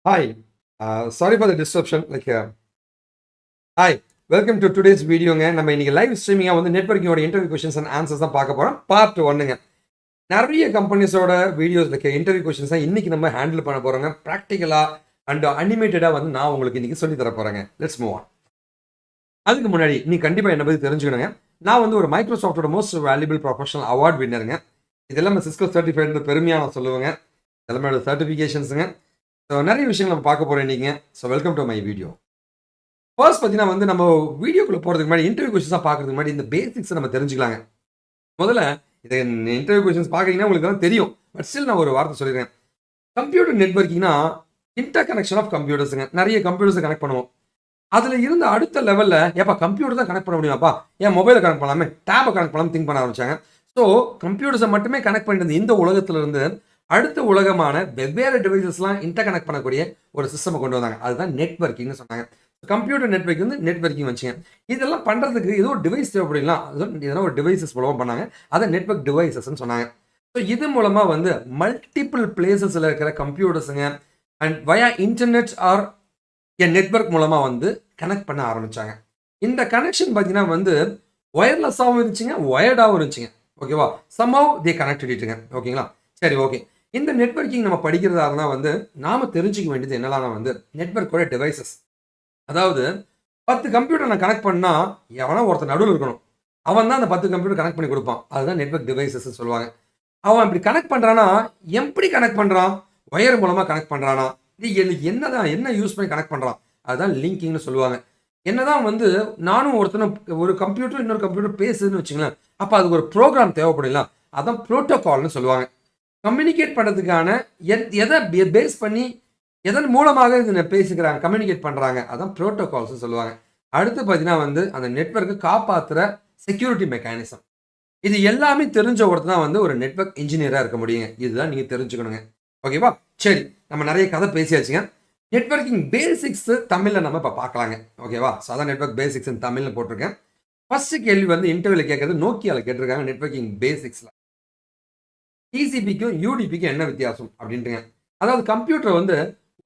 Hi, sorry for the disruption. Hi, welcome to today's videoங்க. நம்ம இன்னைக்கு live ஸ்ட்ரீமிங்கா வந்து நெட்வொர்க்கிங்கோட interview questions and answers தான் பார்க்க போறோம். பார்ட் 1ங்க. நிறைய கம்பெனிஸோட வீடியோஸ் இன்டர்வியூ கொஸ்டின்ஸ் தான் இன்னைக்கு நம்ம ஹேண்டில் பண்ண போறோங்க. பிராக்டிகலா அண்ட் அனிமேட்டடா வந்து நான் உங்களுக்கு இன்னைக்கு சொல்லி தர போறேங்க. Let's move on. அதுக்கு முன்னாடி நீ கண்டிப்பா என்ன பத்தி தெரிஞ்சுக்கணுங்க. நான் வந்து ஒரு மைக்ரோசாஃப்டோட மோஸ்ட் வேல்யூபிள் ப்ரொஃபஷனல் அவார்ட் வின்னருங்க. இதெல்லாம் சிஸ்கோ சர்டிஃபைடு பெருமையா நான் சொல்லுவேங்க. எல்லாமே சர்டிஃபிகேஷன்ஸுங்க. ஸோ நிறைய விஷயங்கள் நம்ம பார்க்க போறோம் இன்னைக்கு. So welcome to my video. First பார்த்தீங்கன்னா வந்து நம்ம வீடியோக்குள்ள போறதுக்கு முன்னாடி இன்டர்வியூ கொஸ்டின்ஸாக பார்க்கறதுக்கு முன்னாடி இந்த பேசிக்ஸ் நம்ம தெரிஞ்சுக்கலாங்க. முதல்ல இதை இன்டர்வியூ கொஸ்டின்ஸ் பார்க்குறீங்கன்னா உங்களுக்கு தான் தெரியும். பட் ஸ்டில் நான் ஒரு வார்த்தை சொல்லிடுறேன். கம்ப்யூட்டர் நெட்வொர்க்கிங்னா இன்டர் கனெக்ஷன் ஆஃப் கம்ப்யூட்டர்ஸுங்க. நிறைய கம்ப்யூட்டர்ஸை கனெக்ட் பண்ணுவோம். அதுல இருந்த அடுத்த லெவல்ல ஏப்பா கம்ப்யூட்டர் தான் கனெக்ட் பண்ண முடியுமாப்பா, ஏன் மொபைலை கனெக்ட் பண்ணலாமே, டேபை கனெக்ட் பண்ணலாம் திங்க் பண்ண ஆரம்பிச்சாங்க. ஸோ கம்ப்யூட்டர்ஸை மட்டுமே கனெக்ட் பண்ணிட்டு இந்த உலகத்துல இருந்து அடுத்த உலகமான வெவ்வேறு டிவைசஸ்லாம் இன்டர் கனெக்ட் பண்ணக்கூடிய ஒரு சிஸ்டம் கொண்டு வந்தாங்க. அதுதான் நெட்வொர்க்கிங்னு சொன்னாங்க. கம்ப்யூட்டர் நெட்வொர்க் வந்து நெட்வொர்க்கிங் வச்சுங்க. இதெல்லாம் பண்றதுக்கு ஏதோ ஒரு டிவைஸ் தேவைப்படலாம். இதெல்லாம் ஒரு டிவைசஸ் மூலமா பண்ணாங்க. அதை நெட்வொர்க் டிவைசஸ்ன்னு சொன்னாங்க. ஸோ இது மூலமா வந்து மல்டிபிள் பிளேசஸ்ல இருக்கிற கம்ப்யூட்டர்ஸுங்க and via internet or an network மூலமா வந்து கனெக்ட் பண்ண ஆரம்பிச்சாங்க. இந்த கனெக்ஷன் பார்த்தீங்கன்னா வந்து ஒயர்லெஸ்ஸாகவும் இருந்துச்சுங்க, ஒயர்டாகவும் இருந்துச்சுங்க. ஓகேவா? சம்ஹவ் தே கனெக்டட் இட்டுங்க. ஓகேங்களா? சரி, ஓகே. இந்த நெட்வொர்க்கிங் நம்ம படிக்கிறதா இருந்தால் வந்து நாம தெரிஞ்சுக்க வேண்டியது என்னெல்லாம் வந்து நெட்வொர்க்கோட டிவைசஸ். அதாவது 10 கம்ப்யூட்டர் நான் கனெக்ட் பண்ணா எவனோ ஒருத்தர் நடுவில் இருக்கணும். அவன் தான் அந்த 10 கம்ப்யூட்டர் கனெக்ட் பண்ணி கொடுப்பான். அதுதான் நெட்வொர்க் டிவைசஸ் சொல்லுவாங்க. அவன் இப்படி கனெக்ட் பண்றானா, எப்படி கனெக்ட் பண்றான்? ஒயர் மூலமா கனெக்ட் பண்றானா? இது என்னதான் என்ன யூஸ் பண்ணி கனெக்ட் பண்றான்? அதுதான் லிங்கிங்னு சொல்லுவாங்க. என்னதான் வந்து நானும் ஒருத்தனும் ஒரு கம்ப்யூட்டர் இன்னொரு கம்ப்யூட்டர் பேசுதுன்னு வச்சுங்களேன், அப்போ அதுக்கு ஒரு ப்ரோக்ராம் தேவைப்படலாம். அதான் ப்ரோட்டோகால்னு சொல்லுவாங்க. கம்யூனிகேட் பண்ணுறதுக்கான எதை பேஸ் பண்ணி எதன் மூலமாக இது பேசிக்கிறாங்க, கம்யூனிகேட் பண்ணுறாங்க, அதான் ப்ரோட்டோகால்ஸ் சொல்லுவாங்க. அடுத்து பார்த்தீங்கன்னா வந்து அந்த நெட்வொர்க்கை காப்பாற்றுற செக்யூரிட்டி மெக்கானிசம். இது எல்லாமே தெரிஞ்ச ஒருத்தர் தான் வந்து ஒரு நெட்வொர்க் இன்ஜினியராக இருக்க முடியுங்க. இதுதான் நீங்கள் தெரிஞ்சுக்கணுங்க. ஓகேவா? சரி, நம்ம நிறைய கதை பேசியாச்சுங்க. நெட்வொர்க்கிங் பேசிக்ஸ் தமிழில் நம்ம இப்போ பார்க்கலாங்க. ஓகேவா? ஸோ அதான் நெட்வொர்க் பேசிக்ஸ் தமிழில் போட்டிருக்கேன். ஃபர்ஸ்ட் கேள்வி வந்து இன்டர்வியூல கேட்கறது நோக்கியாவில் கேட்டிருக்காங்க. நெட்வொர்க்கிங் பேசிக்ஸில் டிசிபிக்கும் யூடிபிக்கும் என்ன வித்தியாசம் அப்படின்ட்டுங்க. அதாவது கம்ப்யூட்டர் வந்து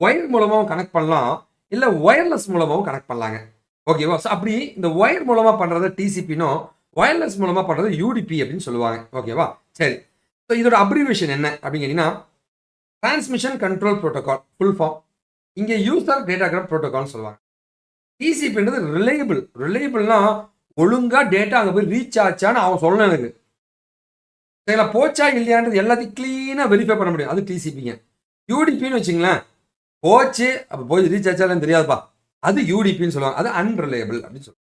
ஒயர் மூலமாகவும் கனெக்ட் பண்ணலாம், இல்லை ஒயர்லெஸ் மூலமாகவும் கனெக்ட் பண்ணலாங்க. ஓகேவா? ஸோ அப்படி இந்த ஒயர் மூலமாக பண்ணுறது டிசிபினும் ஒயர்லெஸ் மூலமாக பண்ணுறது யூடிபி அப்படின்னு சொல்லுவாங்க. ஓகேவா? சரி, ஸோ இதோட அப்ரிவேஷன் என்ன அப்படின்னு கேட்டீங்கன்னா transmission control protocol full form. இங்கே யூசர் டேட்டாகிராம் ப்ரோட்டோகால்னு சொல்லுவாங்க. டிசிபின்றது ரிலையபிள். ரிலையபிள்னா ஒழுங்கா டேட்டா அங்கே போய் ரீச் ஆச்சான்னு அவன் சொல்லணும் எனக்கு. சரிங்களா? போச்சா இல்லையான்றது எல்லாத்தையும் கிளீனாக வெரிஃபை பண்ண முடியும். அது டிசிபிங்க. யூடிபின்னு வச்சுங்களேன், போச்சு அப்போ போய் ரீச் ஆச்சாலும் தெரியாதுப்பா, அது யூடிபின்னு சொல்லுவாங்க. அது அன்ரிலையபிள் அப்படின்னு சொல்லுவாங்க.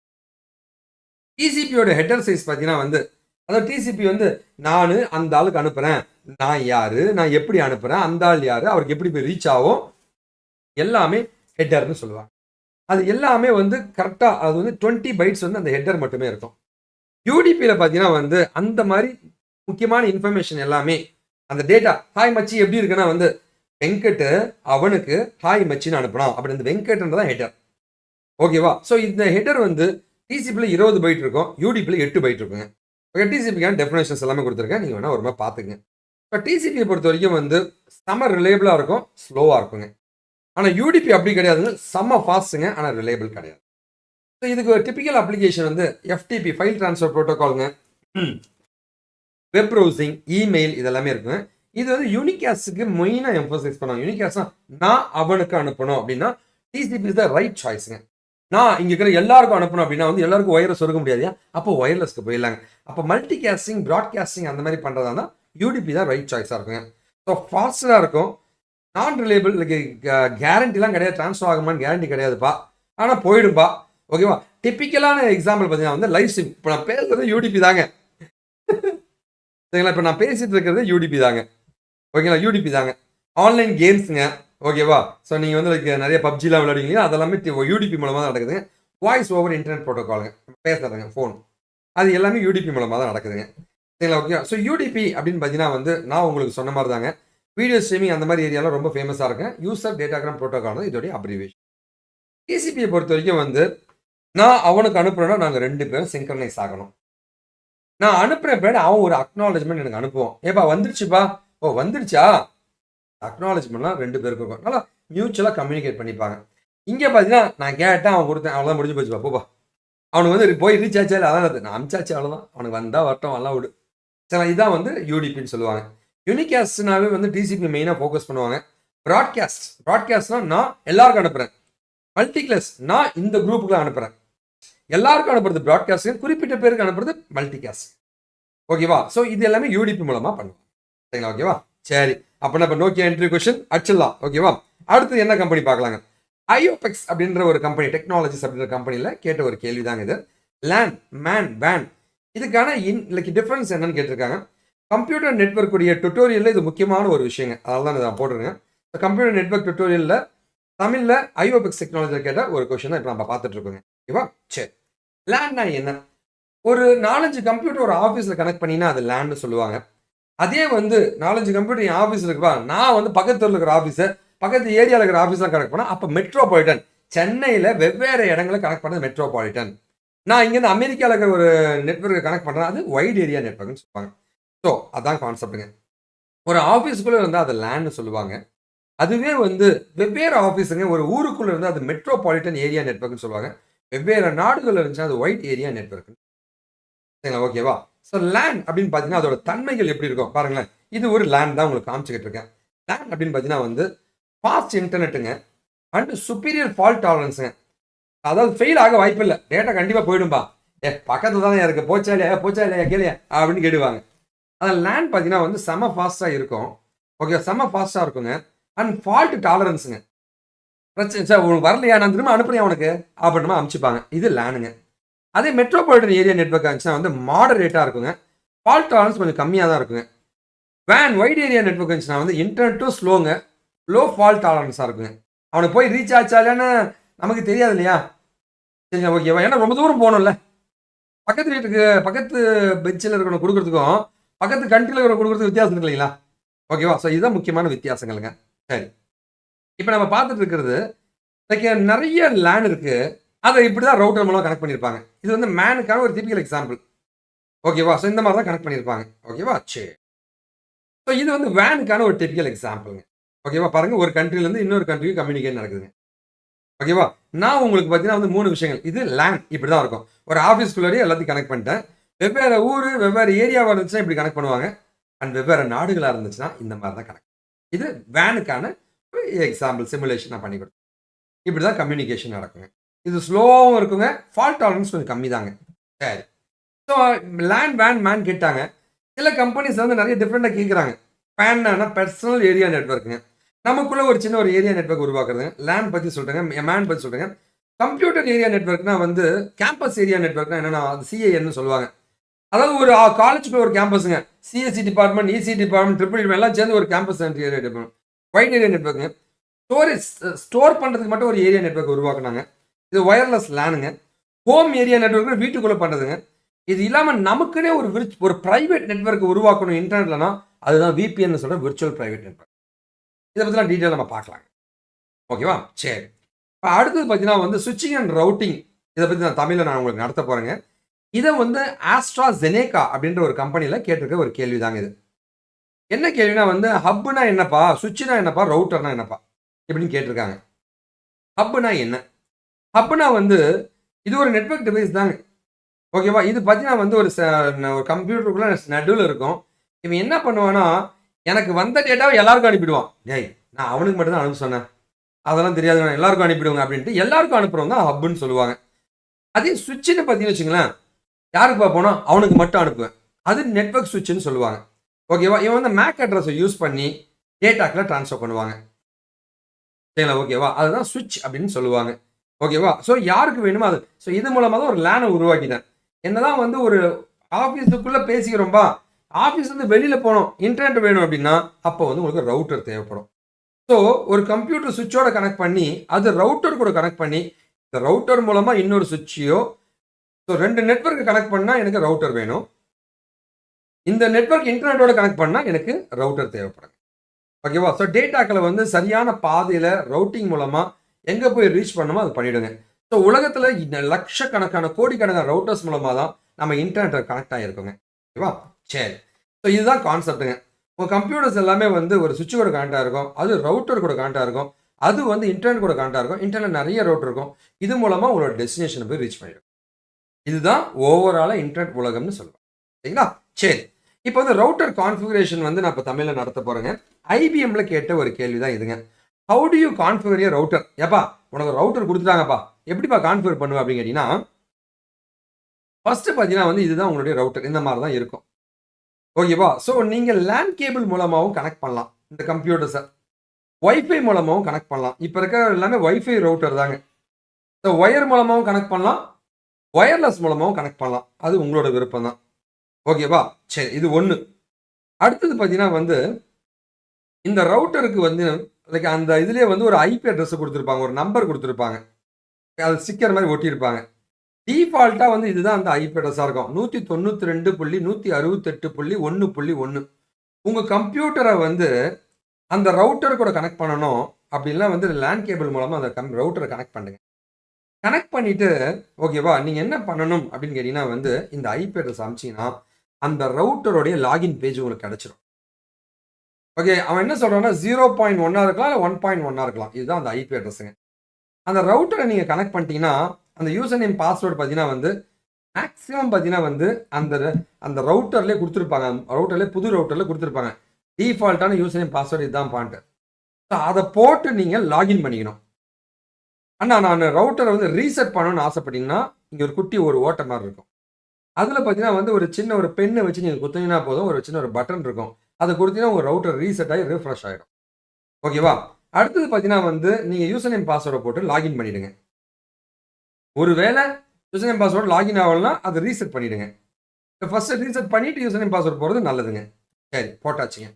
டிசிபியோட ஹெட்டர் சைஸ் பார்த்தீங்கன்னா வந்து அதாவது டிசிபி வந்து நான் அந்த ஆளுக்கு அனுப்புறேன், நான் யாரு, நான் எப்படி அனுப்புறேன், அந்த ஆள் யாரு, அவருக்கு எப்படி போய் ரீச் ஆகும், எல்லாமே ஹெட்டர்னு சொல்லுவாங்க. அது எல்லாமே வந்து கரெக்டாக அது வந்து 20 பைட்ஸ் வந்து அந்த ஹெட்டர் மட்டுமே இருக்கும். யூடிபியில் பார்த்தீங்கன்னா வந்து அந்த மாதிரி முக்கியமான இன்ஃபர்மேஷன் எல்லாமே அந்த டேட்டா ஹாய் மச்சி எப்படி இருக்குன்னா வந்து வெங்கட் அவனுக்கு ஹாய் மச்சின்னு அனுப்பணும். அப்படி இந்த வெங்கட்ன்றதான் ஹெட்டர். ஓகேவா? ஸோ இந்த ஹெட்டர் வந்து டிசிபியில் 20 பைட் இருக்கும், யூடிபியில் 8 பைட் இருக்குங்க. ஓகே, டிசிபிக்கான டெஃபினேஷன்ஸ் எல்லாமே கொடுத்துருக்கேன், நீங்கள் வேணால் ஒரு மாதிரி பார்த்துங்க. இப்போ டிசிபியை பொறுத்த வரைக்கும் வந்து செம்ம ரிலேபிளாக இருக்கும், ஸ்லோவாக இருக்குங்க. ஆனால் யூடிபி அப்படி கிடையாதுங்க, செம்ம ஃபாஸ்ட்டுங்க, ஆனால் ரிலேபிள் கிடையாது. ஸோ இதுக்கு ஒரு டிபிக்கல் அப்ளிகேஷன் வந்து எஃப்டிபி ஃபைல் ட்ரான்ஸ்ஃபர் ப்ரோட்டோகாலுங்க, வெப் ப்ரௌசிங், இமெயில் இதெல்லாமே இருக்குங்க. இது வந்து யூனிகாஸ்டுக்கு மெயினாக எம்பசைஸ் பண்ணுவாங்க. யூனிகாஸ்ட்னா நான் அவனுக்கு அனுப்பணும் அப்படின்னா டிசிபி இஸ் த ரைட் சாய்ஸுங்க. நான் இங்கே இருக்கிற எல்லாருக்கும் அனுப்பணும் அப்படின்னா வந்து எல்லாருக்கும் ஒயர்லெஸ் சொருக முடியாது, அப்போ ஒயர்லெஸ்க்கு போயிடலாங்க. அப்போ மல்டி கேஸ்டிங், ப்ராட்காஸ்டிங் அந்த மாதிரி பண்ணுறதா தான் யூடிபி தான் ரைட் சாய்ஸாக இருக்குங்க. ஸோ ஃபாஸ்ட்டாக இருக்கும், நான் ரிலேபிள், கேரண்டிலாம் கிடையாது, ட்ரான்ஸ்ஃபர் ஆகுமான்னு கேரண்டி கிடையாதுப்பா, ஆனால் போயிடும்பா. ஓகேவா? டிப்பிக்கலான எக்ஸாம்பிள் பார்த்தீங்கன்னா வந்து லைவ் ஸ்ட்ரீம். இப்போ நான் பேசுறது யூடிபி தாங்க. சரிங்களா? இப்போ நான் பேசிட்டு இருக்கிறது யூடிபி தாங்க. ஓகேங்களா? யூடிபி தாங்க. ஆன்லைன் கேம்ஸுங்க. ஓகேவா? ஸோ நீங்கள் வந்து நிறைய பப்ஜிலாம் விளையாடுவீங்க, அதெல்லாமே யூடிபி மூலமாக தான் நடக்குதுங்க. வாய்ஸ் ஓவர் இன்டர்நெட் ப்ரோட்டோகாலுங்க, பேசுறதுங்க ஃபோன், அது எல்லாமே யூடிபி மூலமாக தான் நடக்குதுங்க. சரிங்களா? ஓகே. ஸோ யூடிபி அப்படின்னு பார்த்தீங்கன்னா வந்து நான் உங்களுக்கு சொன்ன மாதிரி தாங்க, வீடியோ ஸ்ட்ரீமிங் அந்த மாதிரி ஏரியாலாம் ரொம்ப ஃபேமஸாக இருக்கு. யூசர் டேட்டாகிராம் ப்ரோட்டோகால் தான் இதோடைய அப்ரிவேஷன். டிசிபியை பொறுத்த வரைக்கும் வந்து நான் அவனுக்கு அனுப்புறேன்னா நாங்கள் 2 பேரும் சிங்க்ரனைஸ் ஆகணும். நான் அனுப்புறேன் பேர் அவன் ஒரு அக்னாலஜ்மெண்ட் எனக்கு அனுப்புவோம். ஏப்பா வந்துருச்சுப்பா, ஓ வந்துருச்சா, அக்னாலஜ்மெண்ட்லாம் 2 பேருக்கு இருக்கும். நல்லா மியூச்சுவலாக கம்யூனிகேட் பண்ணிப்பாங்க. இங்கே பார்த்தீங்கன்னா நான் கேட்டேன், அவன் கொடுத்தேன், அவ்வளோதான் முடிஞ்சு போச்சுப்பா போப்பா. அவனுக்கு வந்து போய் ரீச் ஆச்சா இல்லை, அதான் நான் அமிச்சாச்சு அவ்வளோதான், அவனுக்கு வந்தால் வரட்டும் எல்லாம் விடு. சரி, இதான் வந்து யூடிபின்னு சொல்லுவாங்க. யூனிகாஸ்ட்னாவே வந்து டிசிபி மெயினாக ஃபோக்கஸ் பண்ணுவாங்க. ப்ராட்காஸ்ட்னா நான் எல்லாருக்கும் அனுப்புகிறேன். மல்டிகிளாஸ் நான் இந்த குரூப்புக்குலாம் அனுப்புகிறேன். எல்லாருக்கும் அனுப்புறது ப்ராட்காஸ்ட், குறிப்பிட்ட பேருக்கு அனுப்புறது மல்டிகாஸ்ட். ஓகேவா? ஸோ இது எல்லாமே யூடிபி மூலமாக பண்ணுவோம். சரிங்களா? ஓகேவா? சரி, அப்போ நம்ம நோக்கியா என்ட்ரி கொஸ்டின் அடிச்சிடலாம். ஓகேவா? அடுத்து என்ன கம்பெனி பார்க்கலாங்க. ஐஓபெக்ஸ் அப்படின்ற ஒரு கம்பெனி, டெக்னாலஜிஸ் அப்படின்ற கம்பெனியில் கேட்ட ஒரு கேள்வி தாங்க இது. லேன், மேன், வேன் இதுக்கான டிஃபரன்ஸ் என்னன்னு கேட்டிருக்காங்க. கம்ப்யூட்டர் நெட்வொர்க் உடைய டுட்டோரியலில் இது முக்கியமான ஒரு விஷயங்க, அதனால தான் நான் போட்டிருக்கேன். கம்ப்யூட்டர் நெட்வொர்க் டுட்டோரியலில் தமிழில் ஐஓபெக்ஸ் டெக்னாலஜியில் கேட்ட ஒரு கொஸ்டின் தான் இப்போ நம்ம பார்த்துட்டு இருக்கோங்க. ஓகேவா? சரி, லேன்னா என்ன? ஒரு 4-5 கம்ப்யூட்டர் ஒரு ஆஃபீஸில் கனெக்ட் பண்ணினா அது லேன்னு சொல்லுவாங்க. அதே வந்து 4-5 கம்ப்யூட்டர் என் ஆஃபீஸில் இருக்குப்பா, நான் வந்து பக்கத்தில் இருக்கிற ஆஃபீஸை, பக்கத்து ஏரியாவில் இருக்கிற ஆஃபீஸ்லாம் கனெக்ட் பண்ணால் அப்போ மெட்ரோபாலிட்டன். சென்னையில் வெவ்வேறு இடங்களை கனெக்ட் பண்ணது மெட்ரோபாலிட்டன். நான் இங்கேருந்து அமெரிக்காவில் இருக்கிற ஒரு நெட்வொர்க்கை கனெக்ட் பண்ணுறேன், அது வைட் ஏரியா நெட்வொர்க்னு சொல்லுவாங்க. ஸோ அதான் கான்செப்ட்டுங்க. ஒரு ஆஃபீஸுக்குள்ளே இருந்தால் அது லேன்னு சொல்லுவாங்க. அதுவே வந்து வெவ்வேறு ஆஃபீஸுங்க ஒரு ஊருக்குள்ளே இருந்தால் அது மெட்ரோபாலிட்டன் ஏரியா நெட்வொர்க்னு சொல்லுவாங்க. வெவ்வேறு நாடுகள் இருந்துச்சுன்னா அது வைட் ஏரியா நெட்வொர்க். சரிங்களா? ஓகேவா? ஸோ லேன் அப்படின்னு பார்த்தீங்கன்னா அதோட தன்மைகள் எப்படி இருக்கும் பாருங்களேன். இது ஒரு லேன் தான் உங்களுக்கு காமிச்சிக்கிட்டு இருக்கேன். லேன் அப்படின்னு பார்த்தீங்கன்னா வந்து ஃபாஸ்ட் இன்டர்நெட்டுங்க அண்ட் சுப்பீரியர் ஃபால்ட் டாலரன்ஸுங்க. அதாவது ஃபெயில் ஆக வாய்ப்பு இல்லை, டேட்டா கண்டிப்பாக போயிடும்பா, பக்கத்தில் தானே இருக்கு, போச்சா இல்லையா கேளியா அப்படின்னு கேடுவாங்க. அதில் லேண்ட் பார்த்தீங்கன்னா வந்து செம ஃபாஸ்ட்டாக இருக்கும். ஓகே, செம ஃபாஸ்ட்டாக இருக்குங்க. அண்ட் ஃபால்ட் டாலரன்ஸுங்க. பிரச்சனை சார் உங்களுக்கு வரலையா, நான் திரும்ப அனுப்புறேன் உனக்கு அப்படின்மா அனுப்பிச்சுப்பாங்க. இது லேனுங்க. அதே மெட்ரோபாலிட்டன் ஏரியா நெட்வொர்க் இருந்துச்சுன்னா வந்து மாடரேட்டாக இருக்குங்க. ஃபால்ட் டாலரன்ஸ் கொஞ்சம் கம்மியாக தான் இருக்குங்க. வேன் வைட் ஏரியா நெட்வொர்க் இருந்துச்சுன்னா வந்து இன்டர்நெட்டும் ஸ்லோங்க, லோ ஃபால்ட் டாலரன்ஸாக இருக்குங்க. அவனுக்கு போய் ரீச் ஆச்சாலேன்னு நமக்கு தெரியாது இல்லையா? சரிங்களா? ஓகேவா? ஏன்னா ரொம்ப தூரம் போகணும்ல. பக்கத்து வீட்டுக்கு பக்கத்து பெஞ்சில் இருக்கிறவங்க கொடுக்குறதுக்கும் பக்கத்து கண்ட்ரியில் இருக்கிற கொடுக்குறதுக்கு வித்தியாசம் இருக்கு இல்லைங்களா? ஓகேவா? ஸோ இதுதான் முக்கியமான வித்தியாசங்களுங்க. சரி, இப்போ நம்ம பார்த்துட்டு இருக்கிறது நிறைய லேன் இருக்கு. அதை இப்படி தான் ரவுட்டர் மூலம் கனெக்ட் பண்ணியிருப்பாங்க. இது வந்து மேனுக்கான ஒரு டிபிக்கல் எக்ஸாம்பிள். ஓகேவா? ஸோ இந்த மாதிரி தான் கனெக்ட் பண்ணியிருப்பாங்க. ஓகேவா? சரி, ஸோ இது வந்து வேனுக்கான ஒரு டிபிக்கல் எக்ஸாம்பிளுங்க. ஓகேவா? பாருங்க, ஒரு கண்ட்ரிலேருந்து இன்னொரு கண்ட்ரிக்கு கம்யூனிகேட் நடக்குதுங்க. ஓகேவா? நான் உங்களுக்கு பார்த்தீங்கன்னா வந்து 3 விஷயங்கள். இது லேன் இப்படி தான் இருக்கும். ஒரு ஆஃபீஸ்க்குள்ளேயே எல்லாத்தையும் கனெக்ட் பண்ணிட்டேன். வெவ்வேறு ஊர் வெவ்வேறு ஏரியாவாக இருந்துச்சுன்னா இப்படி கனெக்ட் பண்ணுவாங்க. அண்ட் வெவ்வேறு நாடுகளாக இருந்துச்சுன்னா இந்த மாதிரி தான் கனெக்ட். இது வேனுக்கான ஒரு எக்ஸாம்பிள் சிமுலேஷன் நான் பண்ணி கொடுத்தேன். இப்படி தான் கம்யூனிகேஷன் நடக்குங்க. இது ஸ்லோவாகவும் இருக்குங்க, ஃபால்ட் டாலரன்ஸ் கொஞ்சம் கம்மி தாங்க. சரி, ஸோ லேன், வேன், மேன் கேட்டாங்க. சில கம்பெனிஸ் வந்து நிறைய டிஃப்ரெண்டாக கேட்குறாங்க. பேன்னா பர்சனல் ஏரியா நெட்வொர்க்குங்க. நமக்குள்ள ஒரு சின்ன ஒரு ஏரியா நெட்வொர்க் உருவாக்குறதுங்க. லேன் பற்றி சொல்கிறேங்க, மேன் பற்றி சொல்கிறேங்க. கம்ப்யூட்டர் ஏரியா நெட்வொர்க்னா வந்து கேம்பஸ் ஏரியா நெட்வொர்க்னா என்னன்னா அது சிஏஎன்னு சொல்லுவாங்க. அதாவது ஒரு காலேஜுக்குள்ள ஒரு கேம்பஸுங்க. CSC department, EC department, triple எல்லாம் சேர்ந்து ஒரு campus area network, wide area நெட்வொர்க்குங்க. ஸ்டோர் பண்ணுறதுக்கு மட்டும் ஒரு ஏரியா நெட்வொர்க் உருவாக்குனாங்க. இது ஒயர்லெஸ் லேனுங்க. ஹோம் ஏரியா நெட்வொர்க் வீட்டுக்குள்ளே பண்ணுறதுங்க. இது இல்லாமல் நமக்குன்னே ஒரு ப்ரைவேட் நெட்வொர்க் உருவாக்கணும் இன்டர்நெட்லனா அதுதான் விபிஎன் சொல்கிற விர்ச்சுவல் ப்ரைவேட் நெட்வொர்க். இதை பற்றிலாம் டீட்டெயில் நம்ம பார்க்கலாங்க. ஓகேவா? சரி, இப்போ அடுத்தது பார்த்தீங்கன்னா வந்து சுவிட்சிங் அண்ட் ரவுட்டிங். இதை பற்றி நான் தமிழில் நான் உங்களுக்கு நடத்த போகிறேங்க. இதை வந்து ஆஸ்ட்ராஜெனேகா அப்படின்ற ஒரு கம்பெனியில் கேட்டிருக்க ஒரு கேள்வி தாங்க இது. என்ன கேள்வினா வந்து ஹப்புனா என்னப்பா, சுவிட்சுனா என்னப்பா, ரவுட்டர்னா என்னப்பா இப்படின்னு கேட்டிருக்காங்க. ஹப்புனா என்ன? ஹப்புனா வந்து இது ஒரு நெட்வொர்க் டிவைஸ் தாங்க. ஓகேவா? இது பார்த்தீங்கன்னா வந்து ஒரு கம்ப்யூட்டருக்குள்ள நடுவில் இருக்கும். இவன் என்ன பண்ணுவான்னா, எனக்கு வந்த டேட்டாவை எல்லாருக்கும் அனுப்பிடுவான். டேய், நான் அவனுக்கு மட்டும் தான் அனுப்ப சொன்னேன், அதெல்லாம் தெரியாது, நான் எல்லாருக்கும் அனுப்பிடுவாங்க அப்படின்ட்டு எல்லாருக்கும் அனுப்புறவங்க தான் ஹப்புன்னு சொல்லுவாங்க. அதே சுவிட்சுன்னு பார்த்தீங்கன்னு வச்சுங்களேன், யாருக்கு பார்ப்போனா அவனுக்கு மட்டும் அனுப்புவேன், அது நெட்வொர்க் சுவிட்சுன்னு சொல்லுவாங்க. ஓகேவா? இவன் வந்து மேக் அட்ரஸை யூஸ் பண்ணி டேட்டாக்களை ட்ரான்ஸ்ஃபர் பண்ணுவாங்க. சரிங்களா? ஓகேவா? அதுதான் சுவிட்ச் அப்படின்னு சொல்லுவாங்க. ஓகேவா? ஸோ யாருக்கு வேணுமோ அது. ஸோ இது மூலமாக தான் ஒரு லேனை உருவாக்கிட்டேன். என்னதான் வந்து ஒரு ஆஃபீஸுக்குள்ளே பேசிக்கிறோம்பா, ஆஃபீஸ் வந்து வெளியில் போகணும், இன்டர்நெட் வேணும் அப்படின்னா அப்போ வந்து உங்களுக்கு ரவுட்டர் தேவைப்படும். ஸோ ஒரு கம்ப்யூட்டர் சுவிட்சோட கனெக்ட் பண்ணி அது ரவுட்டர் கூட கனெக்ட் பண்ணி இந்த ரவுட்டர் மூலமாக இன்னொரு சுவிட்சையோ, ஸோ 2 நெட்வொர்க்கு கனெக்ட் பண்ணால் எனக்கு ரவுட்டர் வேணும். இந்த நெட்வொர்க் இன்டர்நெட்டோட கனெக்ட் பண்ணால் எனக்கு ரவுட்டர் தேவைப்படும். ஓகேவா? ஸோ டேட்டாக்களை வந்து சரியான பாதையில் ரவுட்டிங் மூலமாக எங்கே போய் ரீச் பண்ணணுமோ அது பண்ணிவிடுங்க. ஸோ உலகத்தில் லட்சக்கணக்கான கோடிக்கணக்கான ரவுட்டர்ஸ் மூலமாக தான் நம்ம இன்டர்நெட்டை கனெக்ட் ஆகிருக்கோங்க. ஓகேவா? சரி, ஸோ இதுதான் கான்செப்ட்டுங்க. உங்கள் கம்ப்யூட்டர்ஸ் எல்லாமே வந்து ஒரு சுவிட்ச் கூட கனெக்ட் ஆகிருக்கும், அது ரவுட்டர் கூட கனெக்ட் ஆகிருக்கும், அது வந்து இன்டர்நெட் கூட கனெக்டாக இருக்கும். இன்டர்நெட் நிறைய ரவுட்டர் இருக்கும். இது மூலமாக உங்களோட டெஸ்டினேஷனை போய் ரீச் பண்ணிடும். இதுதான் ஓவராலாக இன்டர்நெட் உலகம்னு சொல்லுவாங்க. சரிங்களா? சரி. இப்போ வந்து ரவுட்டர் கான்ஃபிகரேஷன் வந்து நான் இப்போ தமிழில் நடத்த போகிறேங்க. ஐபிஎம்ல கேட்ட ஒரு கேள்வி தான் இதுங்க. How do you configure A router? ஏப்பா உனக்கு ரவுட்டர் கொடுத்துட்டாங்கப்பா, எப்படிப்பா கான்ஃபிகர் பண்ணுவேன் அப்படின்னு கேட்டிங்கன்னா, ஃபர்ஸ்ட் பார்த்தீங்கன்னா வந்து இதுதான் உங்களுடைய ரவுட்டர். இந்த மாதிரி தான் இருக்கும். ஓகேவா? ஸோ நீங்கள் லேண்ட் கேபிள் மூலமாகவும் கனெக்ட் பண்ணலாம் இந்த கம்ப்யூட்டர்ஸை. ஒய்ஃபை மூலமாகவும் கனெக்ட் பண்ணலாம். இப்போ இருக்கிற எல்லாமே ஒய்ஃபை ரவுட்டர் தாங்க. ஸோ ஒயர் மூலமாகவும் கனெக்ட் பண்ணலாம், ஒயர்லெஸ் மூலமாகவும் கனெக்ட் பண்ணலாம். அது உங்களோட விருப்பம் தான். ஓகேவா? சரி, இது ஒன்று. அடுத்தது பார்த்தீங்கன்னா வந்து இந்த ரவுட்டருக்கு வந்து லைக் அந்த இதுலேயே வந்து ஒரு ஐபி அட்ரஸ் கொடுத்துருப்பாங்க, ஒரு நம்பர் கொடுத்துருப்பாங்க. அது ஸ்டிக்கர் மாதிரி ஒட்டியிருப்பாங்க. டிஃபால்ட்டாக வந்து இதுதான் அந்த ஐபி அட்ரஸாக இருக்கும். 192.168.1.1. உங்கள் கம்ப்யூட்டரை வந்து அந்த ரவுட்டர் கூட கனெக்ட் பண்ணணும் அப்படின்னா வந்து லேண்ட் கேபிள் மூலமாக அந்த ரவுட்டரை கனெக்ட் பண்ணுங்க. கனெக்ட் பண்ணிட்டு ஓகேவா, நீங்கள் என்ன பண்ணணும் அப்படின்னு கேட்டிங்கன்னா வந்து இந்த ஐபி அட்ரஸ் அமிச்சிங்கன்னா அந்த ரவுட்டருடைய லாகின் பேஜ் உங்களுக்கு கிடச்சிரும். ஓகே, அவன் என்ன சொல்கிறான்னா 0.1 இருக்கலாம், இல்லை 1.1 இருக்கலாம். இதுதான் அந்த ஐபி அட்ரஸுங்க. அந்த ரவுட்டரை நீங்கள் கனெக்ட் பண்ணிட்டீங்கன்னா அந்த யூசர் நேம் பாஸ்வேர்டு பார்த்தீங்கன்னா வந்து மேக்ஸிமம் பார்த்தீங்கன்னா வந்து அந்த அந்த ரவுட்டர்லேயே கொடுத்துருப்பாங்க. ரவுட்டர்லேயே புது ரவுட்டரில் கொடுத்துருப்பாங்க. டிஃபால்ட்டான யூசர் நேம் பாஸ்வேர்டு இதுதான் பாயிண்ட். ஸோ அதை போட்டு நீங்கள் லாகின் பண்ணிக்கணும். ஆனால் நான் ரவுட்டரை வந்து ரீசெட் பண்ணணும்னு ஆசைப்பட்டீங்கன்னா இங்கே ஒரு குட்டி ஒரு ஓட்டை மாதிரி இருக்கும். அதில் பார்த்தீங்கன்னா வந்து ஒரு சின்ன ஒரு பெண்ணை வச்சு நீங்கள் குத்திங்கன்னா போதும், ஒரு சின்ன ஒரு பட்டன் இருக்கும். அதை கொடுத்தீங்கன்னா உங்கள் ரவுட்டர் ரீசெட் ஆகி ரிஃப்ரெஷ் ஆகிடும். ஓகேவா? அடுத்தது பார்த்தீங்கன்னா வந்து நீங்கள் யூசர் நேம் பாஸ்வேர்டை போட்டு லாகின் பண்ணிவிடுங்க. ஒருவேளை யூசர் நேம் பாஸ்வேர்டு லாகின் ஆகலன்னா அதை ரீசெட் பண்ணிவிடுங்க. ஃபஸ்ட்டு ரீசெட் பண்ணிவிட்டு யூசர் நேம் பாஸ்வேர்டு போகிறது நல்லதுங்க. சரி, போட்டாச்சுங்க.